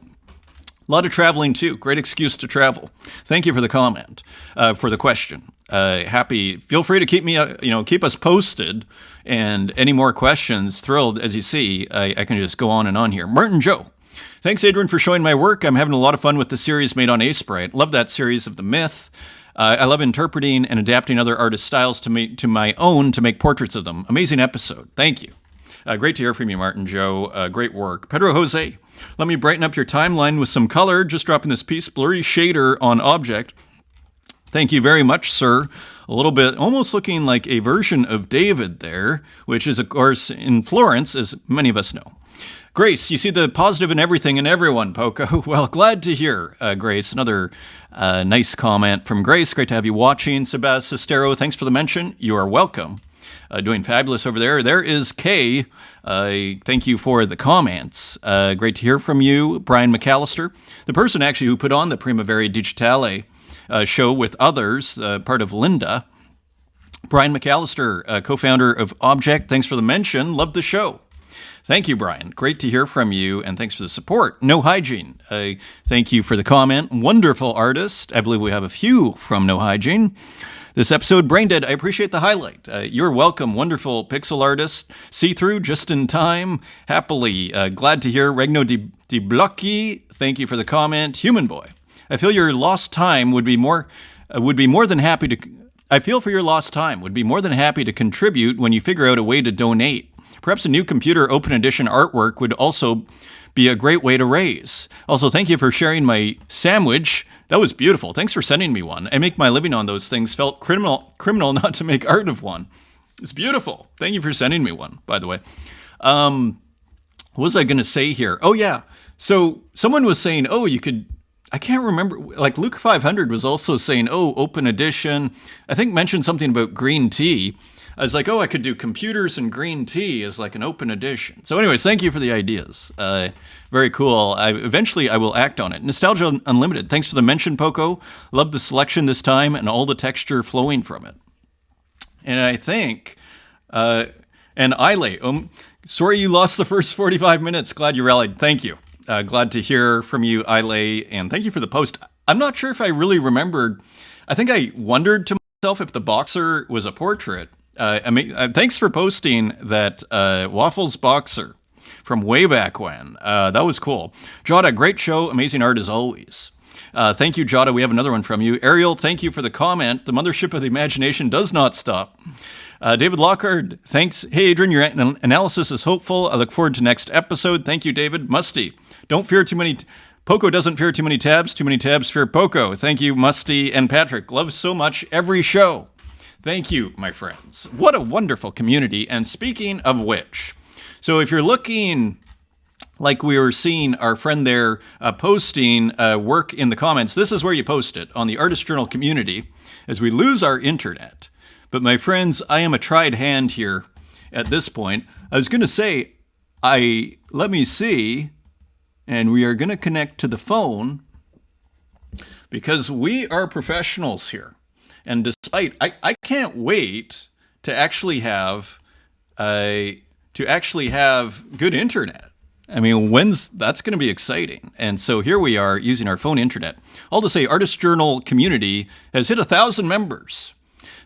a lot of traveling too. Great excuse to travel. Thank you for the comment, for the question. Feel free to keep us posted. And any more questions, thrilled, as you see, I can just go on and on here. Martin Joe. Thanks, Adrian, for showing my work. I'm having a lot of fun with the series made on Sprite. Love that series of The Myth. I love interpreting and adapting other artists' styles to my own to make portraits of them. Amazing episode. Thank you. Great to hear from you, Martin Joe. Great work. Pedro Jose. Let me brighten up your timeline with some color. Just dropping this piece, blurry shader on object. Thank you very much, sir. A little bit, almost looking like a version of David there, which is, of course, in Florence, as many of us know. Grace, you see the positive in everything and everyone, Poco. Well, glad to hear, Grace. Another nice comment from Grace. Great to have you watching. Sebastian Sestero, thanks for the mention. You are welcome. Doing fabulous over there. There is Kay. Thank you for the comments. Great to hear from you. Brian McAllister, the person actually who put on the Primavera Digitale show with others, part of Linda. Brian McAllister, co-founder of Object. Thanks for the mention. Love the show. Thank you, Brian. Great to hear from you, and thanks for the support. No Hygiene. Thank you for the comment. Wonderful artist. I believe we have a few from No Hygiene. This episode, Braindead, I appreciate the highlight. You're welcome, wonderful pixel artist. See-through, just in time. Happily. Glad to hear. Regno Di Blocchi, thank you for the comment. Human Boy. I feel your lost time would be more than happy to. I feel for your lost time. Would be more than happy to contribute when you figure out a way to donate. Perhaps a new computer open edition artwork would also be a great way to raise. Also, thank you for sharing my sandwich. That was beautiful. Thanks for sending me one. I make my living on those things. Felt criminal not to make art of one. It's beautiful. Thank you for sending me one, by the way. What was I going to say here? Oh, yeah. So someone was saying, oh, you could, I can't remember, like Luke 500 was also saying, oh, open edition. I think mentioned something about green tea. I was like, oh, I could do computers and green tea as like an open edition. So anyways, thank you for the ideas. Very cool. Eventually I will act on it. Nostalgia Unlimited. Thanks for the mention, Poco. Love the selection this time and all the texture flowing from it. And I think, and Ile, sorry you lost the first 45 minutes. Glad you rallied. Thank you. Glad to hear from you, Ile, and thank you for the post. I'm not sure if I really remembered. I think I wondered to myself if the boxer was a portrait. Thanks for posting that Waffles boxer from way back when. That was cool. Jada, great show. Amazing art as always. Thank you, Jada. We have another one from you. Ariel, thank you for the comment. The mothership of the imagination does not stop. David Lockhart, thanks. Hey, Adrian, your analysis is hopeful. I look forward to next episode. Thank you, David. Musty, don't fear too many. Poco doesn't fear too many tabs. Too many tabs fear Poco. Thank you, Musty and Patrick. Love so much every show. Thank you, my friends. What a wonderful community. And speaking of which, so if you're looking, like we were seeing our friend there posting work in the comments, this is where you post it, on the Artist Journal community, as we lose our internet. But my friends, I am a tried hand here at this point. I was going to say, let me see, and we are going to connect to the phone because we are professionals here. And despite, I can't wait to actually have good internet. I mean, that's going to be exciting. And so here we are using our phone internet. All to say, Artist Journal community has hit 1,000 members.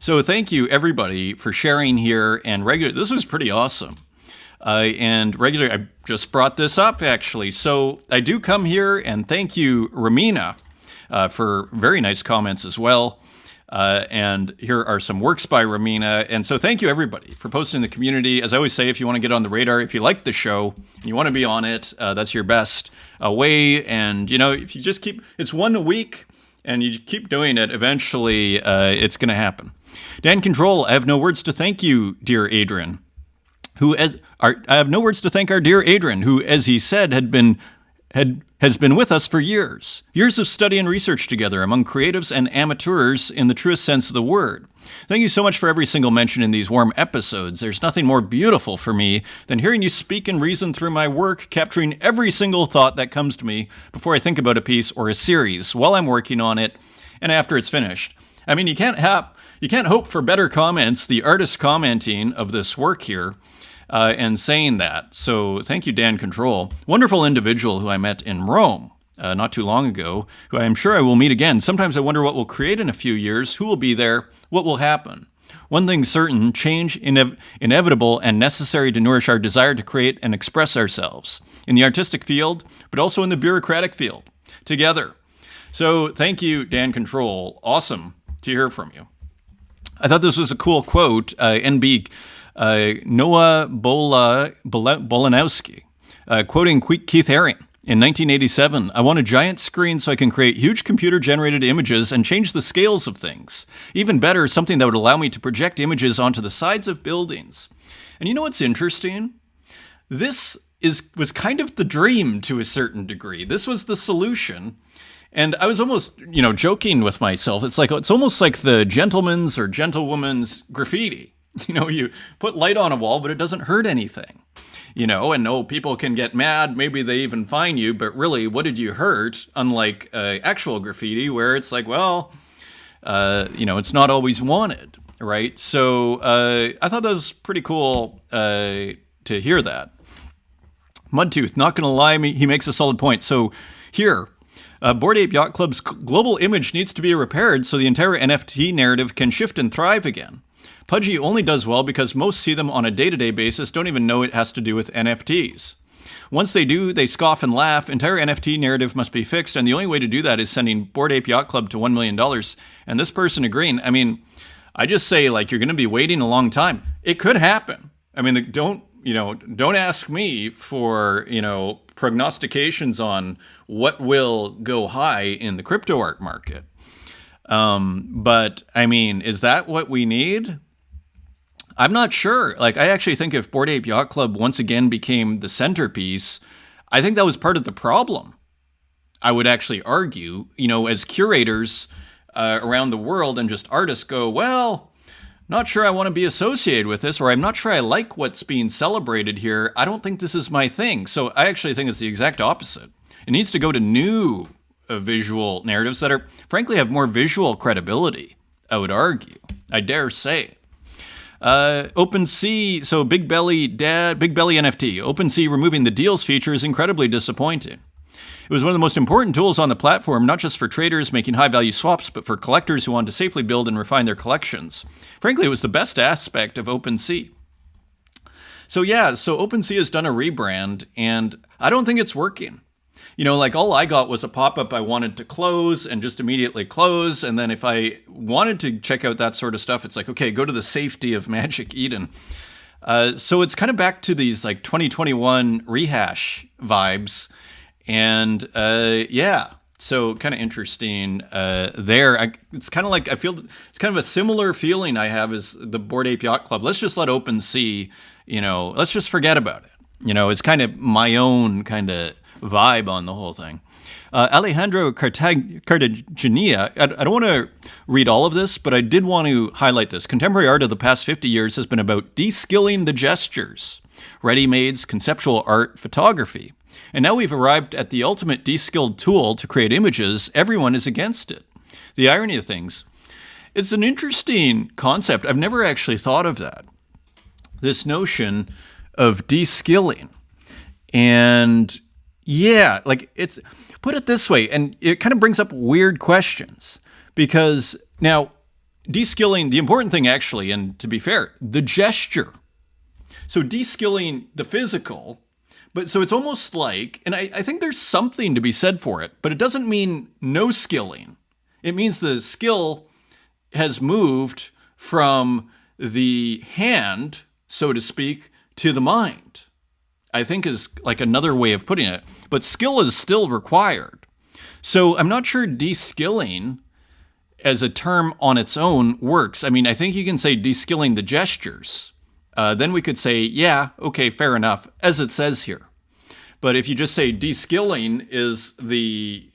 So thank you everybody for sharing here and regular. This was pretty awesome. And regular, I just brought this up actually. So I do come here and thank you, Ramina, for very nice comments as well. And here are some works by Ramina. And so thank you, everybody, for posting in the community. As I always say, if you want to get on the radar, if you like the show and you want to be on it, that's your best way. And, you know, if you just keep, it's one a week and you keep doing it, eventually it's going to happen. Dan Control, I have no words to thank you, dear Adrian, I have no words to thank our dear Adrian, who, as he said, has been with us for years. Years of study and research together among creatives and amateurs in the truest sense of the word. Thank you so much for every single mention in these warm episodes. There's nothing more beautiful for me than hearing you speak and reason through my work, capturing every single thought that comes to me before I think about a piece or a series, while I'm working on it, and after it's finished. I mean, you can't hope for better comments, the artist commenting of this work here, and saying that. So thank you, Dan Control. Wonderful individual who I met in Rome not too long ago, who I am sure I will meet again. Sometimes I wonder what we'll create in a few years, who will be there, what will happen. One thing's certain, change inevitable and necessary to nourish our desire to create and express ourselves in the artistic field, but also in the bureaucratic field, together. So thank you, Dan Control. Awesome to hear from you. I thought this was a cool quote, NB Noah Bolanowski, quoting Keith Haring. In 1987, I want a giant screen so I can create huge computer-generated images and change the scales of things. Even better, something that would allow me to project images onto the sides of buildings. And you know what's interesting? This was kind of the dream to a certain degree. This was the solution. And I was almost, joking with myself. It's almost like the gentleman's or gentlewoman's graffiti. You put light on a wall, but it doesn't hurt anything. And people can get mad. Maybe they even fine you, but really, what did you hurt? Unlike actual graffiti, where it's like, it's not always wanted, right? So I thought that was pretty cool to hear that. Mudtooth, not going to lie, he makes a solid point. So here, Bored Ape Yacht Club's global image needs to be repaired so the entire NFT narrative can shift and thrive again. Pudgy only does well because most see them on a day-to-day basis, don't even know it has to do with NFTs. Once they do, they scoff and laugh. Entire NFT narrative must be fixed, and the only way to do that is sending Bored Ape Yacht Club to $1 million. And this person agreeing. I mean, I just say, like, you're going to be waiting a long time. It could happen. I mean, don't ask me for, prognostications on what will go high in the crypto art market. But I mean, is that what we need? I'm not sure. Like, I actually think if Bored Ape Yacht Club once again became the centerpiece, I think that was part of the problem. I would actually argue, as curators around the world and just artists go, well, not sure I want to be associated with this, or I'm not sure I like what's being celebrated here. I don't think this is my thing. So I actually think it's the exact opposite. It needs to go to new visual narratives that are, frankly, have more visual credibility, I would argue. I dare say. OpenSea, so Big Belly NFT. OpenSea removing the deals feature is incredibly disappointing. It was one of the most important tools on the platform, not just for traders making high-value swaps, but for collectors who wanted to safely build and refine their collections. Frankly, it was the best aspect of OpenSea. So OpenSea has done a rebrand, and I don't think it's working. Like all I got was a pop-up I wanted to close and just immediately close. And then if I wanted to check out that sort of stuff, it's like, okay, go to the safety of Magic Eden. So it's kind of back to these like 2021 rehash vibes. And so kind of interesting there. It's kind of like, I feel it's kind of a similar feeling I have as the Bored Ape Yacht Club. Let's just let OpenSea, let's just forget about it. It's kind of my own kind of vibe on the whole thing. Alejandro Cartagena, I don't want to read all of this, but I did want to highlight this. Contemporary art of the past 50 years has been about de-skilling the gestures, ready-mades, conceptual art, photography. And now we've arrived at the ultimate de-skilled tool to create images. Everyone is against it. The irony of things. It's an interesting concept. I've never actually thought of that. This notion of de-skilling. And yeah, like it's, put it this way, and it kind of brings up weird questions. Because now, de-skilling, the important thing actually, and to be fair, the gesture. So de-skilling the physical, but so it's almost like, and I think there's something to be said for it, but it doesn't mean no skilling. It means the skill has moved from the hand, so to speak, to the mind, I think is like another way of putting it. But skill is still required. So I'm not sure de-skilling as a term on its own works. I mean, I think you can say de-skilling the gestures. Then we could say, yeah, okay, fair enough, as it says here. But if you just say de-skilling is the,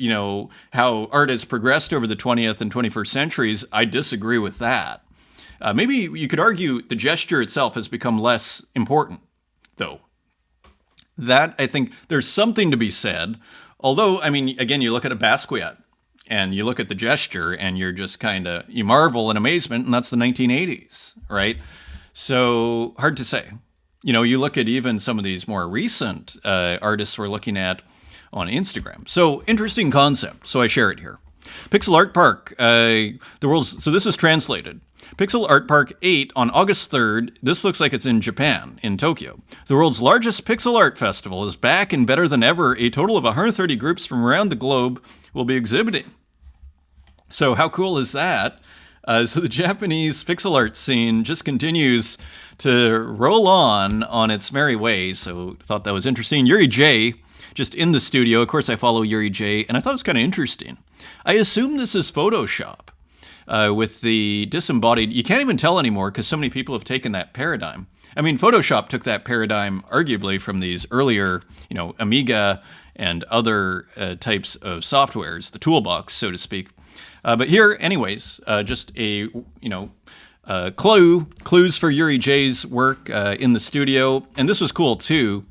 how art has progressed over the 20th and 21st centuries, I disagree with that. Maybe you could argue the gesture itself has become less important, though. That, I think, there's something to be said. Although, I mean, again, you look at a Basquiat, and you look at the gesture, and you're just you marvel in amazement, and that's the 1980s, right? So, hard to say. You look at even some of these more recent artists we're looking at on Instagram. So, interesting concept. So I share it here. Pixel Art Park, so this is translated. Pixel Art Park 8 on August 3rd. This looks like it's in Japan, in Tokyo. The world's largest pixel art festival is back and better than ever. A total of 130 groups from around the globe will be exhibiting. So how cool is that? So the Japanese pixel art scene just continues to roll on its merry way. So thought that was interesting. Yuri J, just in the studio. Of course, I follow Yuri J, and I thought it was kind of interesting. I assume this is Photoshop with the disembodied. You can't even tell anymore because so many people have taken that paradigm. I mean, Photoshop took that paradigm arguably from these earlier, Amiga and other types of softwares, the toolbox, so to speak. But here, anyways, just a, clues for Yuri J's work in the studio. And this was cool, too.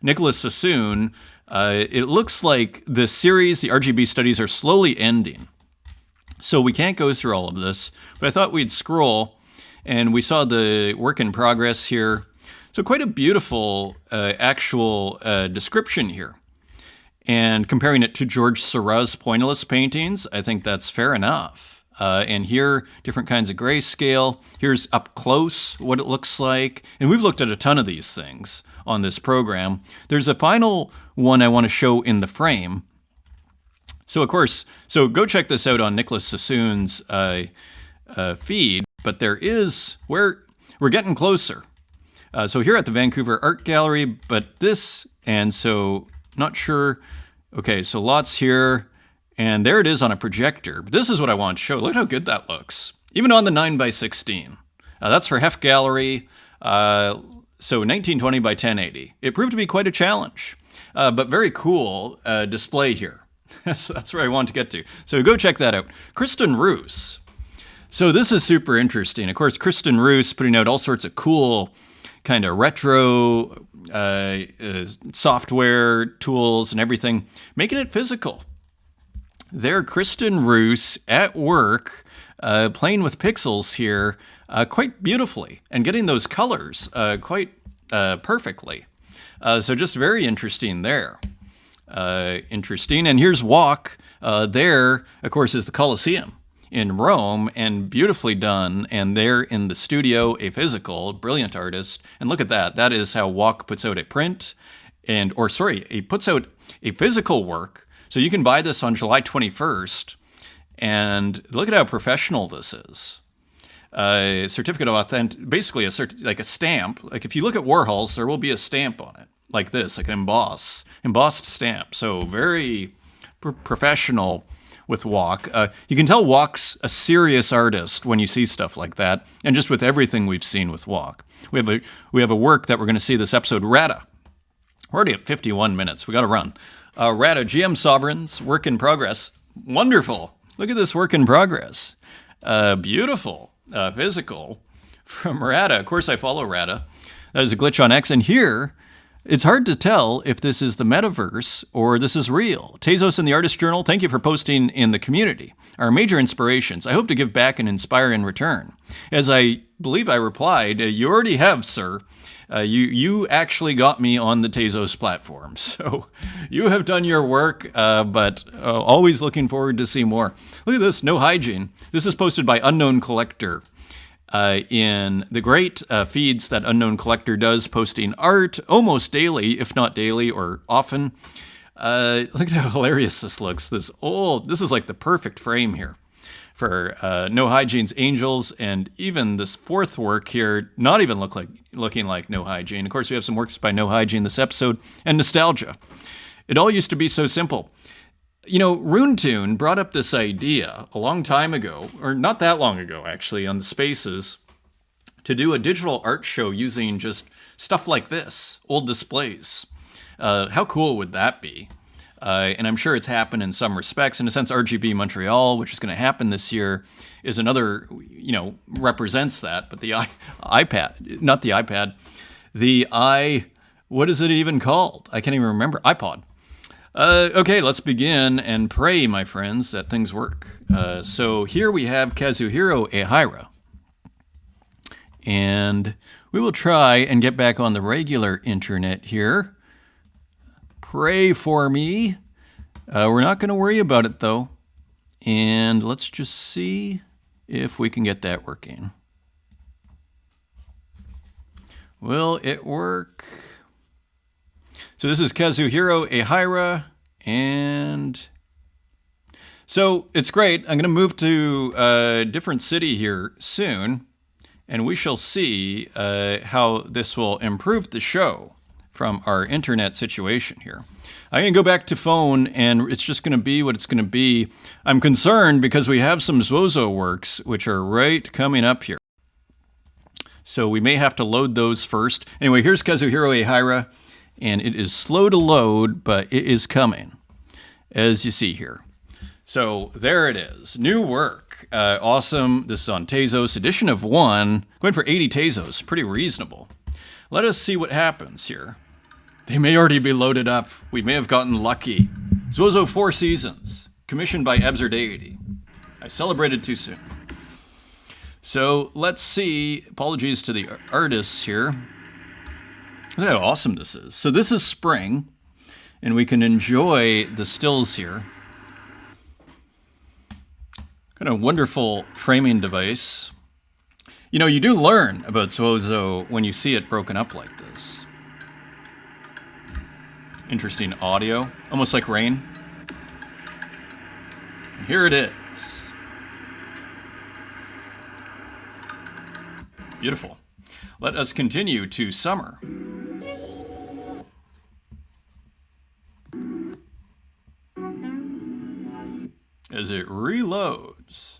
Nicholas Sassoon, it looks like the series, the RGB studies, are slowly ending. So we can't go through all of this, but I thought we'd scroll, and we saw the work in progress here. So quite a beautiful actual description here. And comparing it to George Seurat's Pointillist paintings, I think that's fair enough. And here, different kinds of grayscale. Here's up close what it looks like. And we've looked at a ton of these things on this program. There's a final one I want to show in the frame. So of course, go check this out on Nicholas Sassoon's feed, but there is, we're getting closer. So here at the Vancouver Art Gallery, but this, and so not sure. Okay, so lots here, and there it is on a projector. But this is what I want to show. Look how good that looks, even on the 9x16. That's for Hef Gallery, so 1920 by 1080. It proved to be quite a challenge, but very cool display here. So that's where I want to get to. So go check that out. Kristen Roos. So this is super interesting. Of course, Kristen Roos putting out all sorts of cool kind of retro software tools and everything, making it physical. There, Kristen Roos at work, playing with pixels here quite beautifully and getting those colors quite perfectly. So just very interesting there. Interesting. And here's Walk. There, of course, is the Colosseum in Rome, and beautifully done. And there in the studio, a physical, brilliant artist. And look at that. That is how Walk puts out a print, he puts out a physical work. So you can buy this on July 21st. And look at how professional this is. Certificate of authentic, basically like a stamp. Like if you look at Warhol's, there will be a stamp on it, like this, like an embossed stamp. So very professional with Walk. You can tell Walk's a serious artist when you see stuff like that, and just with everything we've seen with Walk. We have a work that we're going to see this episode, Rata. We're already at 51 minutes. We got to run. Rata, GM Sovereigns, work in progress. Wonderful. Look at this work in progress. Beautiful, physical from Rata. Of course, I follow Rata. That is a glitch on X, and here, it's hard to tell if this is the metaverse or this is real. Tezos and the Artist Journal, thank you for posting in the community. Our major inspirations. I hope to give back and inspire in return. As I believe I replied, you already have, sir. You actually got me on the Tezos platform. So you have done your work, but always looking forward to see more. Look at this, No Hygiene. This is posted by Unknown Collector. In the great feeds that Unknown Collector does, posting art almost daily, if not daily or often. Look at how hilarious this looks. This is like the perfect frame here for No Hygiene's Angels, and even this fourth work here, not even looking like No Hygiene. Of course, we have some works by No Hygiene this episode, and nostalgia. It all used to be so simple. You know, Roon Toon brought up this idea a long time ago, or not that long ago, actually, on the Spaces, to do a digital art show using just stuff like this, old displays. How cool would that be? And I'm sure it's happened in some respects. In a sense, RGB Montreal, which is going to happen this year, is another, represents that. But the iPad, not the iPad, what is it even called? I can't even remember. iPod. Okay, let's begin and pray, my friends, that things work. So here we have Kazuhiro Ehira. And we will try and get back on the regular internet here. Pray for me. We're not going to worry about it, though. And let's just see if we can get that working. Will it work? So this is Kazuhiro Ehira, and so it's great. I'm going to move to a different city here soon, and we shall see how this will improve the show from our internet situation here. I'm going to go back to phone, and it's just going to be what it's going to be. I'm concerned because we have some Zozo works, which are right coming up here. So we may have to load those first. Anyway, here's Kazuhiro Ehira. And it is slow to load, but it is coming, as you see here. So there it is. New work. Awesome. This is on Tezos, edition of 1. Going for 80 Tezos. Pretty reasonable. Let us see what happens here. They may already be loaded up. We may have gotten lucky. Zozo 4 Seasons. Commissioned by Absurdity. I celebrated too soon. So let's see. Apologies to the artists here. Look at how awesome this is. So this is spring, and we can enjoy the stills here. Kind of wonderful framing device. You know, you do learn about Zozo when you see it broken up like this. Interesting audio, almost like rain. Here it is. Beautiful. Let us continue to summer. As it reloads.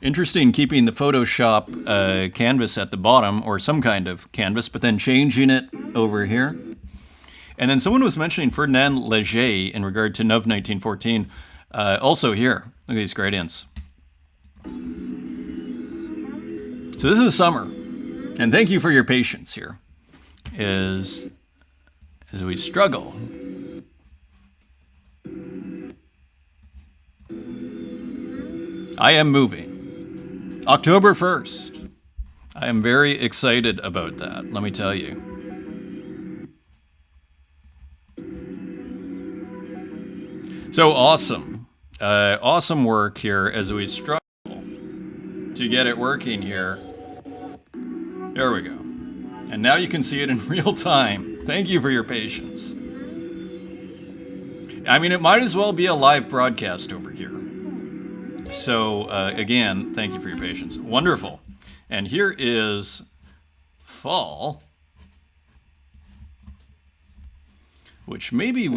Interesting keeping the Photoshop canvas at the bottom, or some kind of canvas, but then changing it over here. And then someone was mentioning Ferdinand Léger in regard to NUV 1914. Also here, look at these gradients. So this is summer, and thank you for your patience here as we struggle. I am moving. October 1st. I am very excited about that, let me tell you. So awesome. Awesome work here as we struggle to get it working here. There we go. And now you can see it in real time. Thank you for your patience. I mean, it might as well be a live broadcast over here. So, again, thank you for your patience. Wonderful. And here is fall, which maybe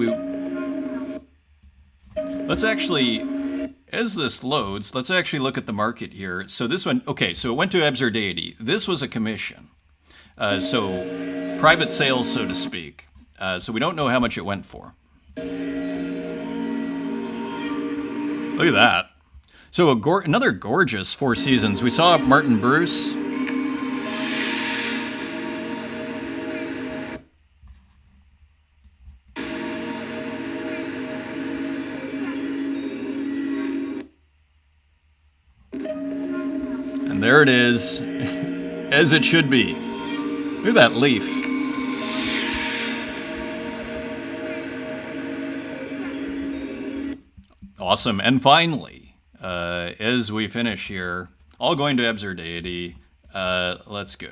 let's actually, as this loads, let's actually look at the market here. So this one, okay, so it went to absurdity. This was a commission. So private sales, so to speak. So we don't know how much it went for. Look at that. So another gorgeous Four Seasons. We saw Martin Bruce. And there it is, as it should be. Look at that leaf. Awesome. And finally, as we finish here, all going to absurdity, let's go.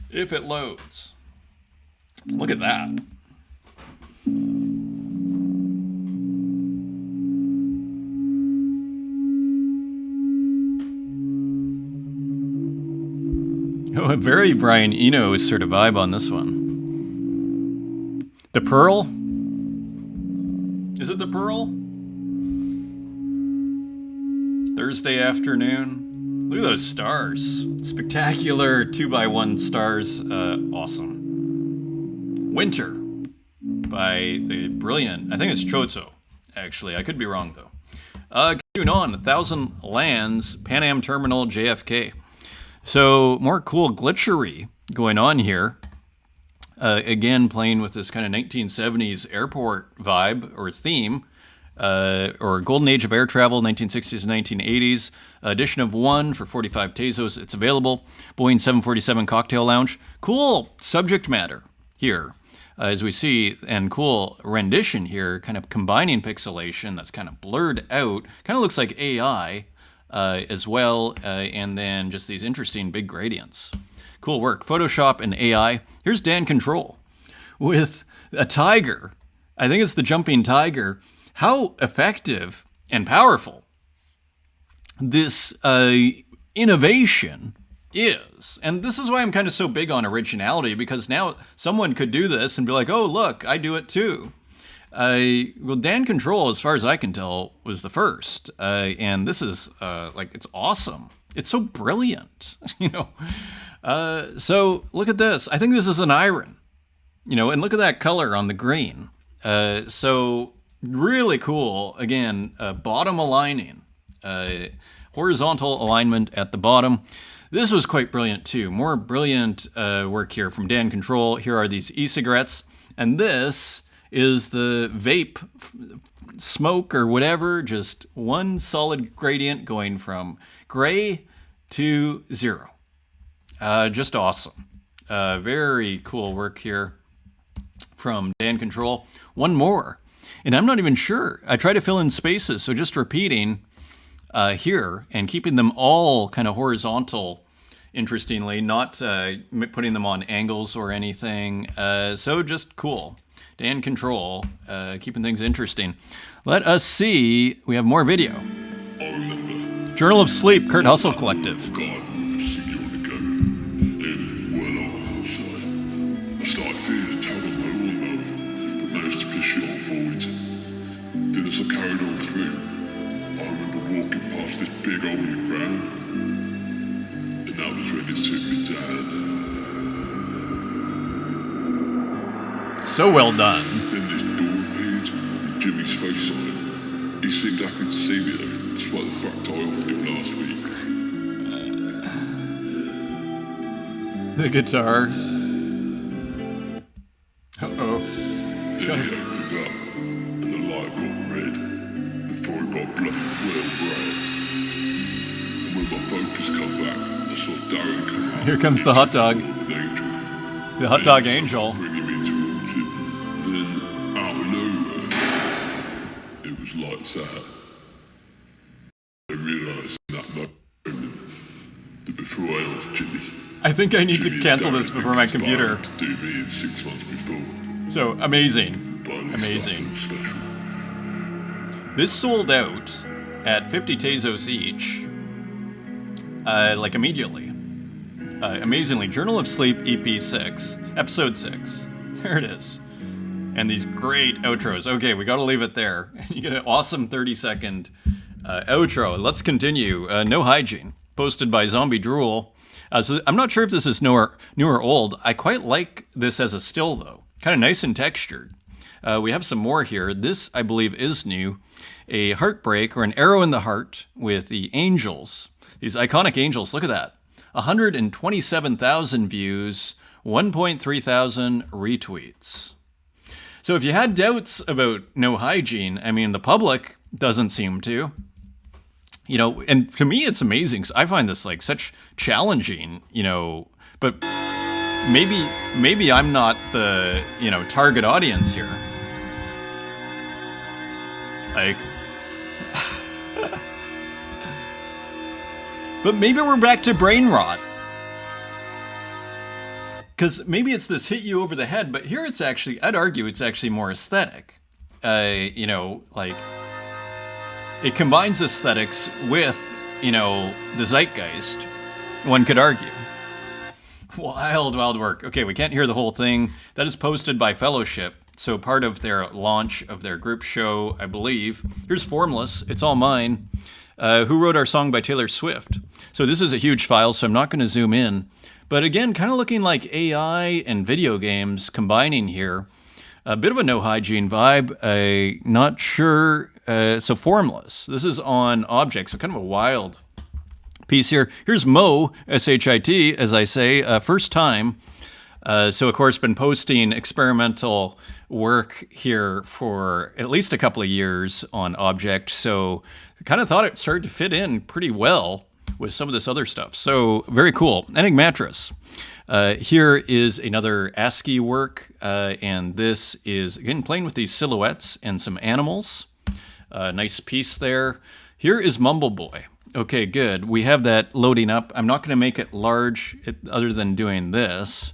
If it loads. Look at that. Oh, a very Brian Eno sort of vibe on this one. The Pearl? Is it the Pearl? Thursday afternoon. Look at those stars. Spectacular 2x1 stars. Awesome. Winter by the brilliant, I think it's Chozo, actually. I could be wrong, though. Continuing on, 1,000 Lands, Pan Am Terminal, JFK. So more cool glitchery going on here. Again, playing with this kind of 1970s airport vibe or theme, or Golden Age of Air Travel, 1960s and 1980s. Edition of 1 for 45 Tezos. It's available. Boeing 747 Cocktail Lounge. Cool subject matter here, as we see, and cool rendition here, kind of combining pixelation that's kind of blurred out. Kind of looks like AI as well, and then just these interesting big gradients. Cool work. Photoshop and AI. Here's Dan Control with a tiger. I think it's the jumping tiger. How effective and powerful this innovation is. And this is why I'm kind of so big on originality, because now someone could do this and be like, oh, look, I do it too. Well, Dan Control, as far as I can tell, was the first. And this is like, it's awesome. It's so brilliant, you know. So look at this. I think this is an iron, you know, and look at that color on the green. So really cool. Again, bottom aligning, horizontal alignment at the bottom. This was quite brilliant too. More brilliant work here from Dan Control. Here are these e-cigarettes, and this is the vape smoke or whatever. Just one solid gradient going from gray to zero. Just awesome. Very cool work here from Dan Control. One more, and I'm not even sure. I try to fill in spaces, so just repeating here and keeping them all kind of horizontal interestingly, not putting them on angles or anything. So just cool. Dan Control, keeping things interesting. Let us see. We have more video. Journal of Sleep, Kurt Hustle Collective. As I carried on through, I remember walking past this big hole in the ground, and that was when it took me down. So well done. Then this door appeared with Jimmy's face on it. He seemed happy to see me though, despite the fact I offered him last week. The guitar. Uh-oh. Then he opened up, and the light got red, before it got bloody well bright. And when my focus come back, I saw Darren come out. Here comes the hot dog. The hot dog angel. Bring him in towards him. Then, out of nowhere, it was lights out. I realised in that moment that before I lost Jimmy, I think I need to cancel this before my computer. to do me in 6 months before. So, amazing. But at least Amazing. I feel special. This sold out at 50 Tezos each, like immediately. Amazingly, Journal of Sleep EP 6, Episode 6. There it is. And these great outros. Okay, we gotta leave it there. You get an awesome 30-second outro. Let's continue. No Hygiene, posted by Zombie Drool. So I'm not sure if this is new or old. I quite like this as a still, though. Kind of nice and textured. We have some more here. This, I believe, is new. A heartbreak, or an arrow in the heart, with the angels. These iconic angels. Look at that. 127,000 views, 1.3 thousand retweets. So if you had doubts about No Hygiene, I mean, the public doesn't seem to. You know, and to me, it's amazing, 'cause I find this, like, such challenging, you know, but maybe I'm not the, you know, target audience here. Like, but maybe we're back to brain rot. Because maybe it's this hit you over the head, but here it's actually, I'd argue it's actually more aesthetic. You know, like, it combines aesthetics with, you know, the zeitgeist, one could argue. Wild, wild work. Okay, we can't hear the whole thing. That is posted by Fellowship, so part of their launch of their group show, I believe. Here's Formless, It's All Mine. Who Wrote Our Song by Taylor Swift. So this is a huge file, so I'm not going to zoom in. But again, kind of looking like AI and video games combining here. A bit of a No Hygiene vibe. Not sure. So Formless. This is on Object, so kind of a wild piece here. Here's Mo, S-H-I-T, as I say, first time. So, of course, been posting experimental work here for at least a couple of years on Object. So I kind of thought it started to fit in pretty well with some of this other stuff. So very cool. Enigmatris. Here is another ASCII work. And this is, again, playing with these silhouettes and some animals. Nice piece there. Here is Mumble Boy. Okay, good. We have that loading up. I'm not going to make it large other than doing this.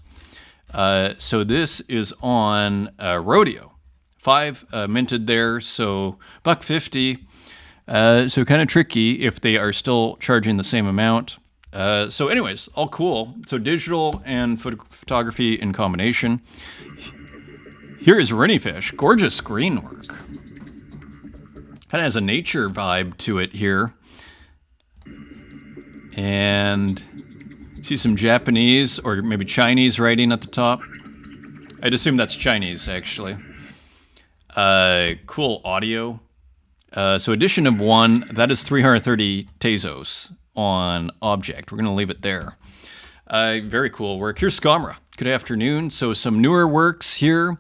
So this is on Rodeo. 5 minted there, so $1.50. So kind of tricky if they are still charging the same amount. So anyways, all cool. So digital and photography in combination. Here is Renniefish. Gorgeous green work. Kind of has a nature vibe to it here. And see some Japanese or maybe Chinese writing at the top. I'd assume that's Chinese, actually. Cool audio. So edition of 1, that is 330 Tezos on Object. We're going to leave it there. Very cool work. Here's Skamra. Good afternoon. So some newer works here.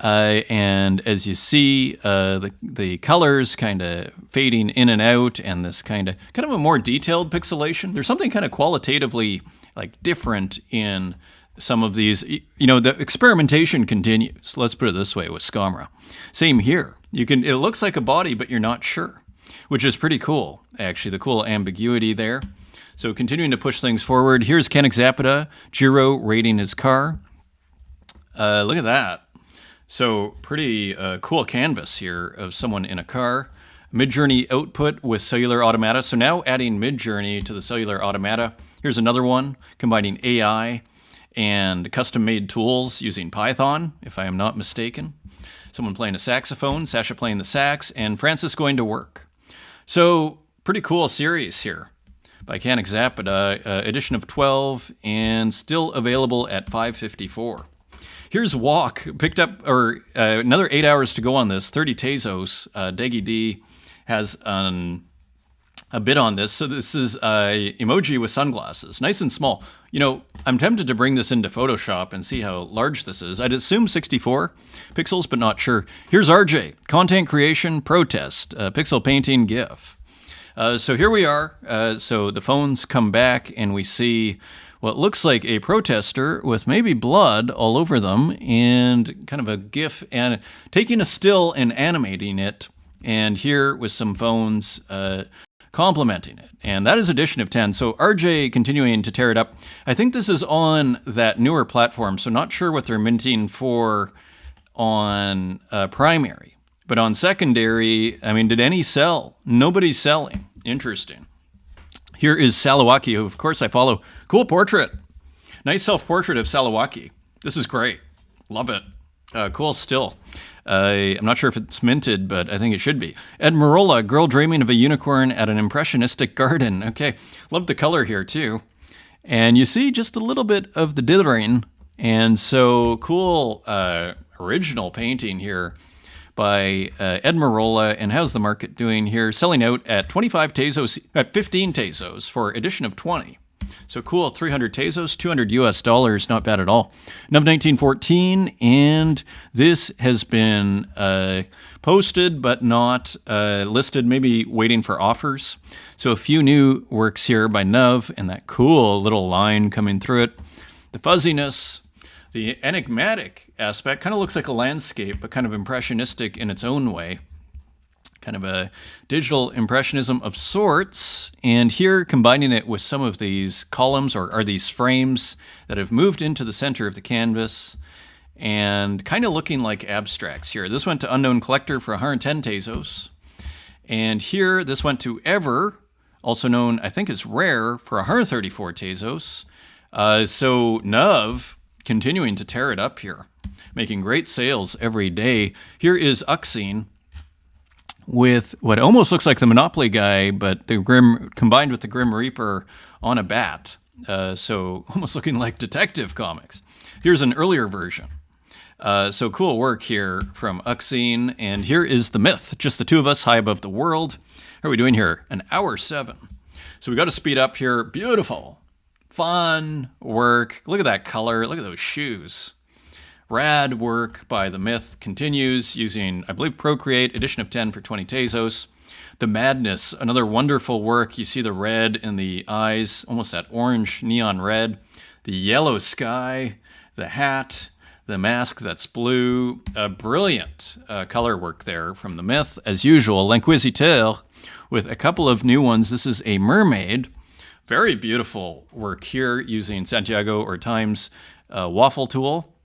And as you see, the colors kind of fading in and out, and this kind of a more detailed pixelation. There's something kind of qualitatively like different in some of these. You know, the experimentation continues. Let's put it this way with Skamra. Same here. It looks like a body, but you're not sure, which is pretty cool. Actually, the cool ambiguity there. So continuing to push things forward. Here's Kanik Zapata, Jiro raiding his car. Look at that. So pretty cool canvas here of someone in a car. Midjourney output with cellular automata. So now adding Midjourney to the cellular automata. Here's another one combining AI and custom-made tools using Python, if I am not mistaken. Someone playing a saxophone, Sasha playing the sax, and Francis going to work. So pretty cool series here by Kanik Zapata, edition of 12, and still available at $5.54. Here's Walk, picked up, or another 8 hours to go on this, 30 Tezos. Deggy D has a bit on this. So this is emoji with sunglasses, nice and small. You know, I'm tempted to bring this into Photoshop and see how large this is. I'd assume 64 pixels, but not sure. Here's RJ, content creation protest, pixel painting GIF. So here we are. So the phones come back and we see what looks like a protester with maybe blood all over them and kind of a GIF and taking a still and animating it. And here with some phones complementing it. And that is edition of 10. So RJ continuing to tear it up. I think this is on that newer platform, so not sure what they're minting for on primary. But on secondary, I mean, did any sell? Nobody's selling. Interesting. Here is Salawaki, who of course I follow. Cool portrait. Nice self-portrait of Salawaki. This is great. Love it. Cool still. I'm not sure if it's minted, but I think it should be. Ed Marola, girl dreaming of a unicorn at an impressionistic garden. Okay, love the color here too. And you see just a little bit of the dithering. And so cool original painting here by Ed Marola. And how's the market doing here? Selling out at 25 Tezos, at 15 Tezos for edition of 20. So cool, 300 Tezos, $200 US, not bad at all. Nov 1914, and this has been posted but not listed, maybe waiting for offers. So a few new works here by Nov, and that cool little line coming through it. The fuzziness, the enigmatic aspect, kind of looks like a landscape, but kind of impressionistic in its own way. Kind of a digital impressionism of sorts, and here combining it with some of these columns or these frames that have moved into the center of the canvas and kind of looking like abstracts here. This went to Unknown Collector for 110 Tezos, and here this went to Ever, also known I think as Rare, for 134 Tezos. So Nov continuing to tear it up here, making great sales every day. Here is Uxine, with what almost looks like the Monopoly guy, but the Grim combined with the Grim Reaper on a bat. So almost looking like Detective Comics. Here's an earlier version. So cool work here from Uxine. And here is The Myth, just the two of us high above the world. How are we doing here? An hour 7. So we got to speed up here. Beautiful, fun work. Look at that color. Look at those shoes. Rad work by The Myth continues using, I believe, Procreate, edition of 10 for 20 Tezos. The Madness, another wonderful work. You see the red in the eyes, almost that orange neon red. The yellow sky, the hat, the mask that's blue. Brilliant color work there from The Myth. As usual, L'Inquisiteur with a couple of new ones. This is a mermaid. Very beautiful work here using Santiago or Times waffle tool.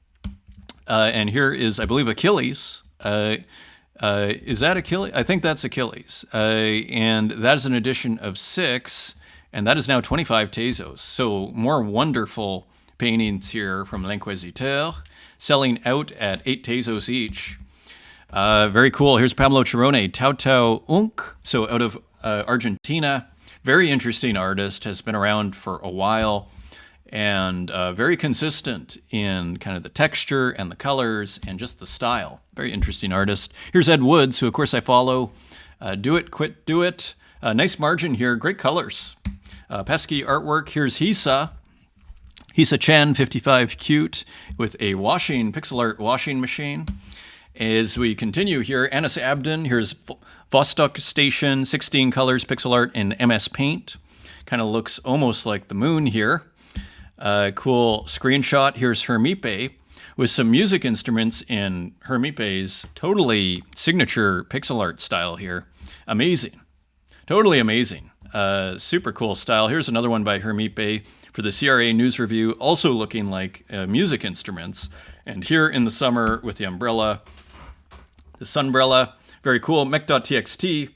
And here is, I believe, Achilles. Is that Achilles? I think that's Achilles. And that is an edition of 6, and that is now 25 Tezos. So more wonderful paintings here from L'Inquisiteur, selling out at 8 Tezos each. Very cool. Here's Pablo Chirone, Tau Tau Unk, so out of Argentina. Very interesting artist, has been around for a while. And very consistent in kind of the texture and the colors and just the style. Very interesting artist. Here's Ed Woods, who of course I follow. Do It, Quit, Do It. Nice margin here, great colors. Pesky artwork. Here's Hisa. Hisa Chan, 55 Cute, with a pixel art washing machine. As we continue here, Anis Abdin. Here's Vostok Station, 16 colors, pixel art in MS Paint. Kind of looks almost like the moon here. Cool screenshot. Here's Hermipe with some music instruments in Hermipe's totally signature pixel art style here. Amazing. Totally amazing. Super cool style. Here's another one by Hermit Bey for the CRA News Review, also looking like music instruments. And here in the summer with the umbrella, the sunbrella, very cool. Mech.txt,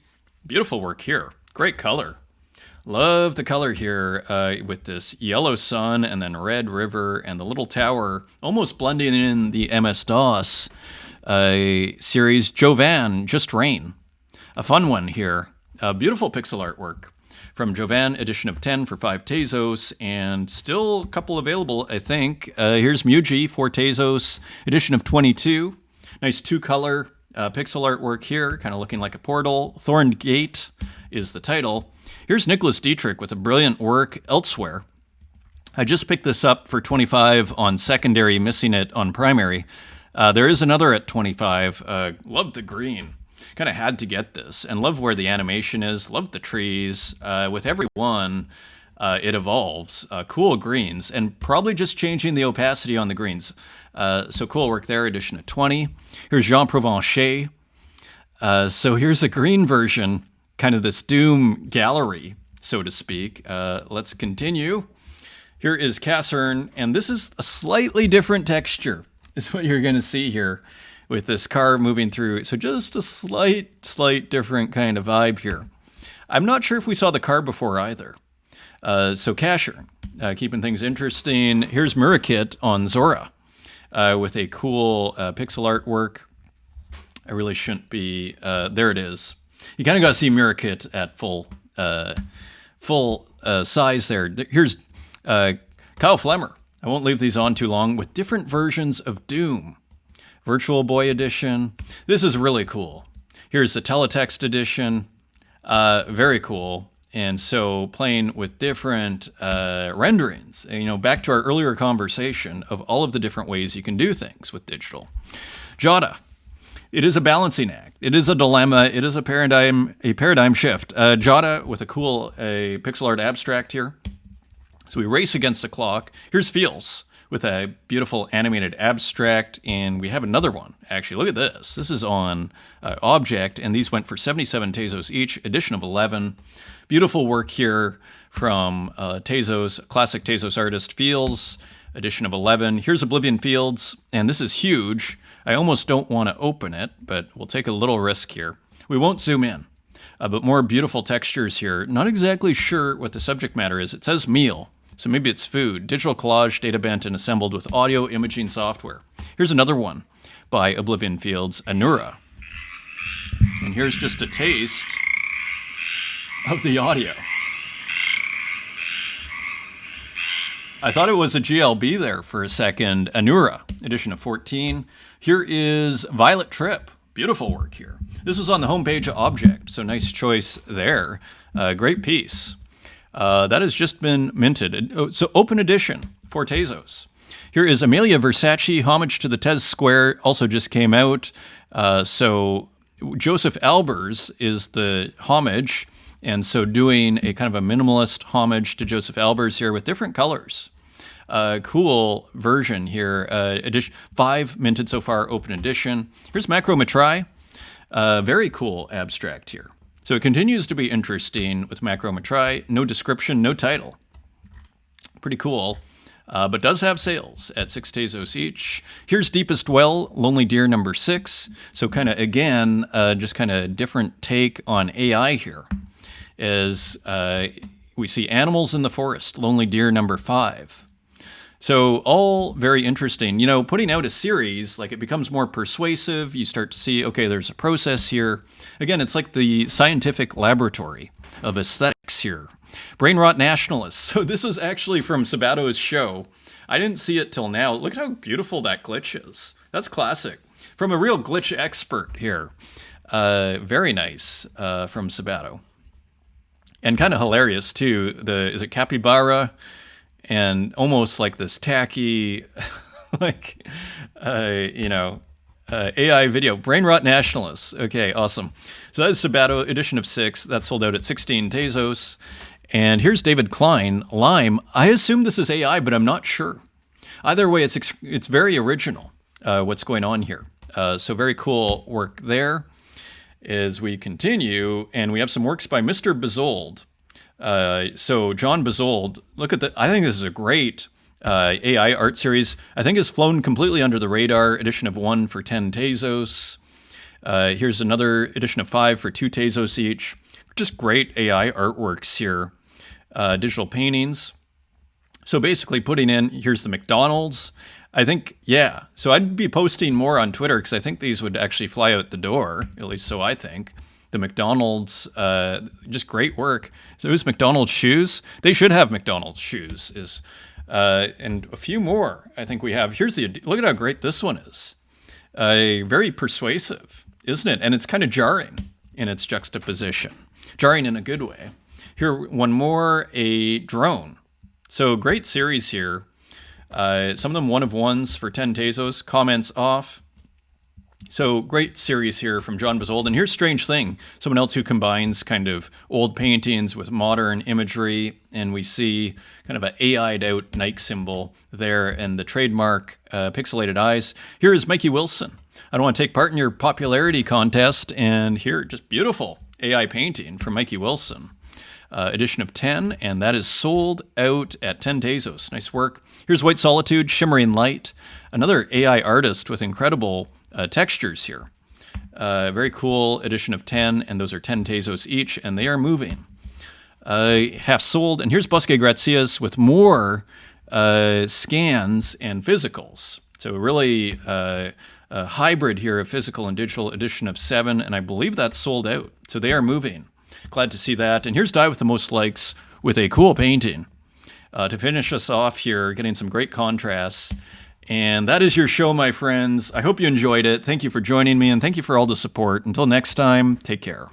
beautiful work here. Great color. Love the color here with this yellow sun and then red river and the little tower almost blending in the MS-DOS series. Jovan, Just Rain. A fun one here. Beautiful pixel artwork from Jovan, edition of 10 for 5 Tezos, and still a couple available, I think. Here's Muji, 4 Tezos, edition of 22. Nice two-color pixel artwork here, kind of looking like a portal. Thorned Gate is the title. Here's Nicholas Dietrich with a brilliant work elsewhere. I just picked this up for 25 on secondary, missing it on primary. There is another at 25. Love the green. Kind of had to get this, and love where the animation is. Love the trees. With every one, it evolves. Cool greens, and probably just changing the opacity on the greens. So cool work there, edition of 20. Here's Jean Provencher. So here's a green version, kind of this Doom gallery, so to speak. Let's continue. Here is Cassern, and this is a slightly different texture, is what you're going to see here with this car moving through. So just a slight different kind of vibe here. I'm not sure if we saw the car before either. So Cassern, keeping things interesting. Here's Murakit on Zora with a cool pixel artwork. I really shouldn't be, there it is. You kind of got to see Murakit at full size there. Here's Kyle Flemmer. I won't leave these on too long, with different versions of Doom. Virtual Boy edition. This is really cool. Here's the teletext edition. Very cool. And so playing with different renderings. You know, back to our earlier conversation of all of the different ways you can do things with digital. Jada. It is a balancing act. It is a dilemma. It is a paradigm shift. Jada with a cool pixel art abstract here. So we race against the clock. Here's Feels with a beautiful animated abstract, and we have another one. Actually, look at this. This is on Object, and these went for 77 Tezos each, edition of 11. Beautiful work here from Tezos, classic Tezos artist Feels, edition of 11. Here's Oblivion Fields, and this is huge. I almost don't want to open it, but we'll take a little risk here. We won't zoom in, but more beautiful textures here. Not exactly sure what the subject matter is. It says meal, so maybe it's food. Digital collage, data bent, and assembled with audio imaging software. Here's another one by Oblivion Fields, Anura. And here's just a taste of the audio. I thought it was a GLB there for a second. Anura, edition of 14. Here is Violet Trip. Beautiful work here. This was on the homepage of Object, so nice choice there. Great piece. That has just been minted. So open edition for Tezos. Here is Amelia Versace, homage to the Tez Square, also just came out. So Joseph Albers is the homage, and so doing a kind of a minimalist homage to Joseph Albers here with different colors. Cool version here. Edition 5 minted so far, open edition. Here's Macrometry. Very cool abstract here. So it continues to be interesting with Macrometry. No description, no title. Pretty cool. But does have sales at 6 Tezos each. Here's Deepest Well, Lonely Deer number 6. So kind of, again, just kind of different take on AI here. As we see Animals in the Forest, Lonely Deer number 5. So all very interesting. You know, putting out a series, like it becomes more persuasive. You start to see, okay, there's a process here. Again, it's like the scientific laboratory of aesthetics here. Brain Rot Nationalists. So this was actually from Sabato's show. I didn't see it till now. Look at how beautiful that glitch is. That's classic. From a real glitch expert here. Very nice from Sabato. And kind of hilarious too. Is it Capybara? And almost like this tacky, like, AI video. Brain Rot Nationalists. Okay, awesome. So that is Sabato, edition of 6. That sold out at 16 Tezos. And here's David Klein, Lime. I assume this is AI, but I'm not sure. Either way, it's very original, what's going on here. So very cool work there. As we continue, and we have some works by Mr. Bezold. So John Bezold, look at that. I think this is a great AI art series. I think it's flown completely under the radar. Edition of 1 for 10 Tezos. Here's another edition of 5 for 2 Tezos each. Just great AI artworks here. Digital paintings. So basically putting in, here's the McDonald's. I think, yeah. So I'd be posting more on Twitter because I think these would actually fly out the door, at least so I think. The McDonald's, just great work. So those McDonald's shoes, they should have McDonald's shoes. And a few more I think we have. Look at how great this one is. Very persuasive, isn't it? And it's kind of jarring in its juxtaposition. Jarring in a good way. Here, one more, a drone. So great series here. Some of them 1 of 1s for 10 Tezos, comments off. So great series here from John Bezold. And here's Strange Thing, someone else who combines kind of old paintings with modern imagery. And we see kind of an AI'd out Nike symbol there and the trademark pixelated eyes. Here is Mikey Wilson. I don't want to take part in your popularity contest. And here, just beautiful AI painting from Mikey Wilson. Edition of 10, and that is sold out at 10 Tezos. Nice work. Here's White Solitude, Shimmering Light. Another AI artist with incredible textures here. Very cool edition of 10, and those are 10 Tezos each, and they are moving. Half sold, and here's Bosque Gracias with more scans and physicals. So really a hybrid here of physical and digital, edition of 7, and I believe that's sold out. So they are moving. Glad to see that. And here's Die with the Most Likes with a cool painting. To finish us off here, getting some great contrasts. And that is your show, my friends. I hope you enjoyed it. Thank you for joining me, and thank you for all the support. Until next time, take care.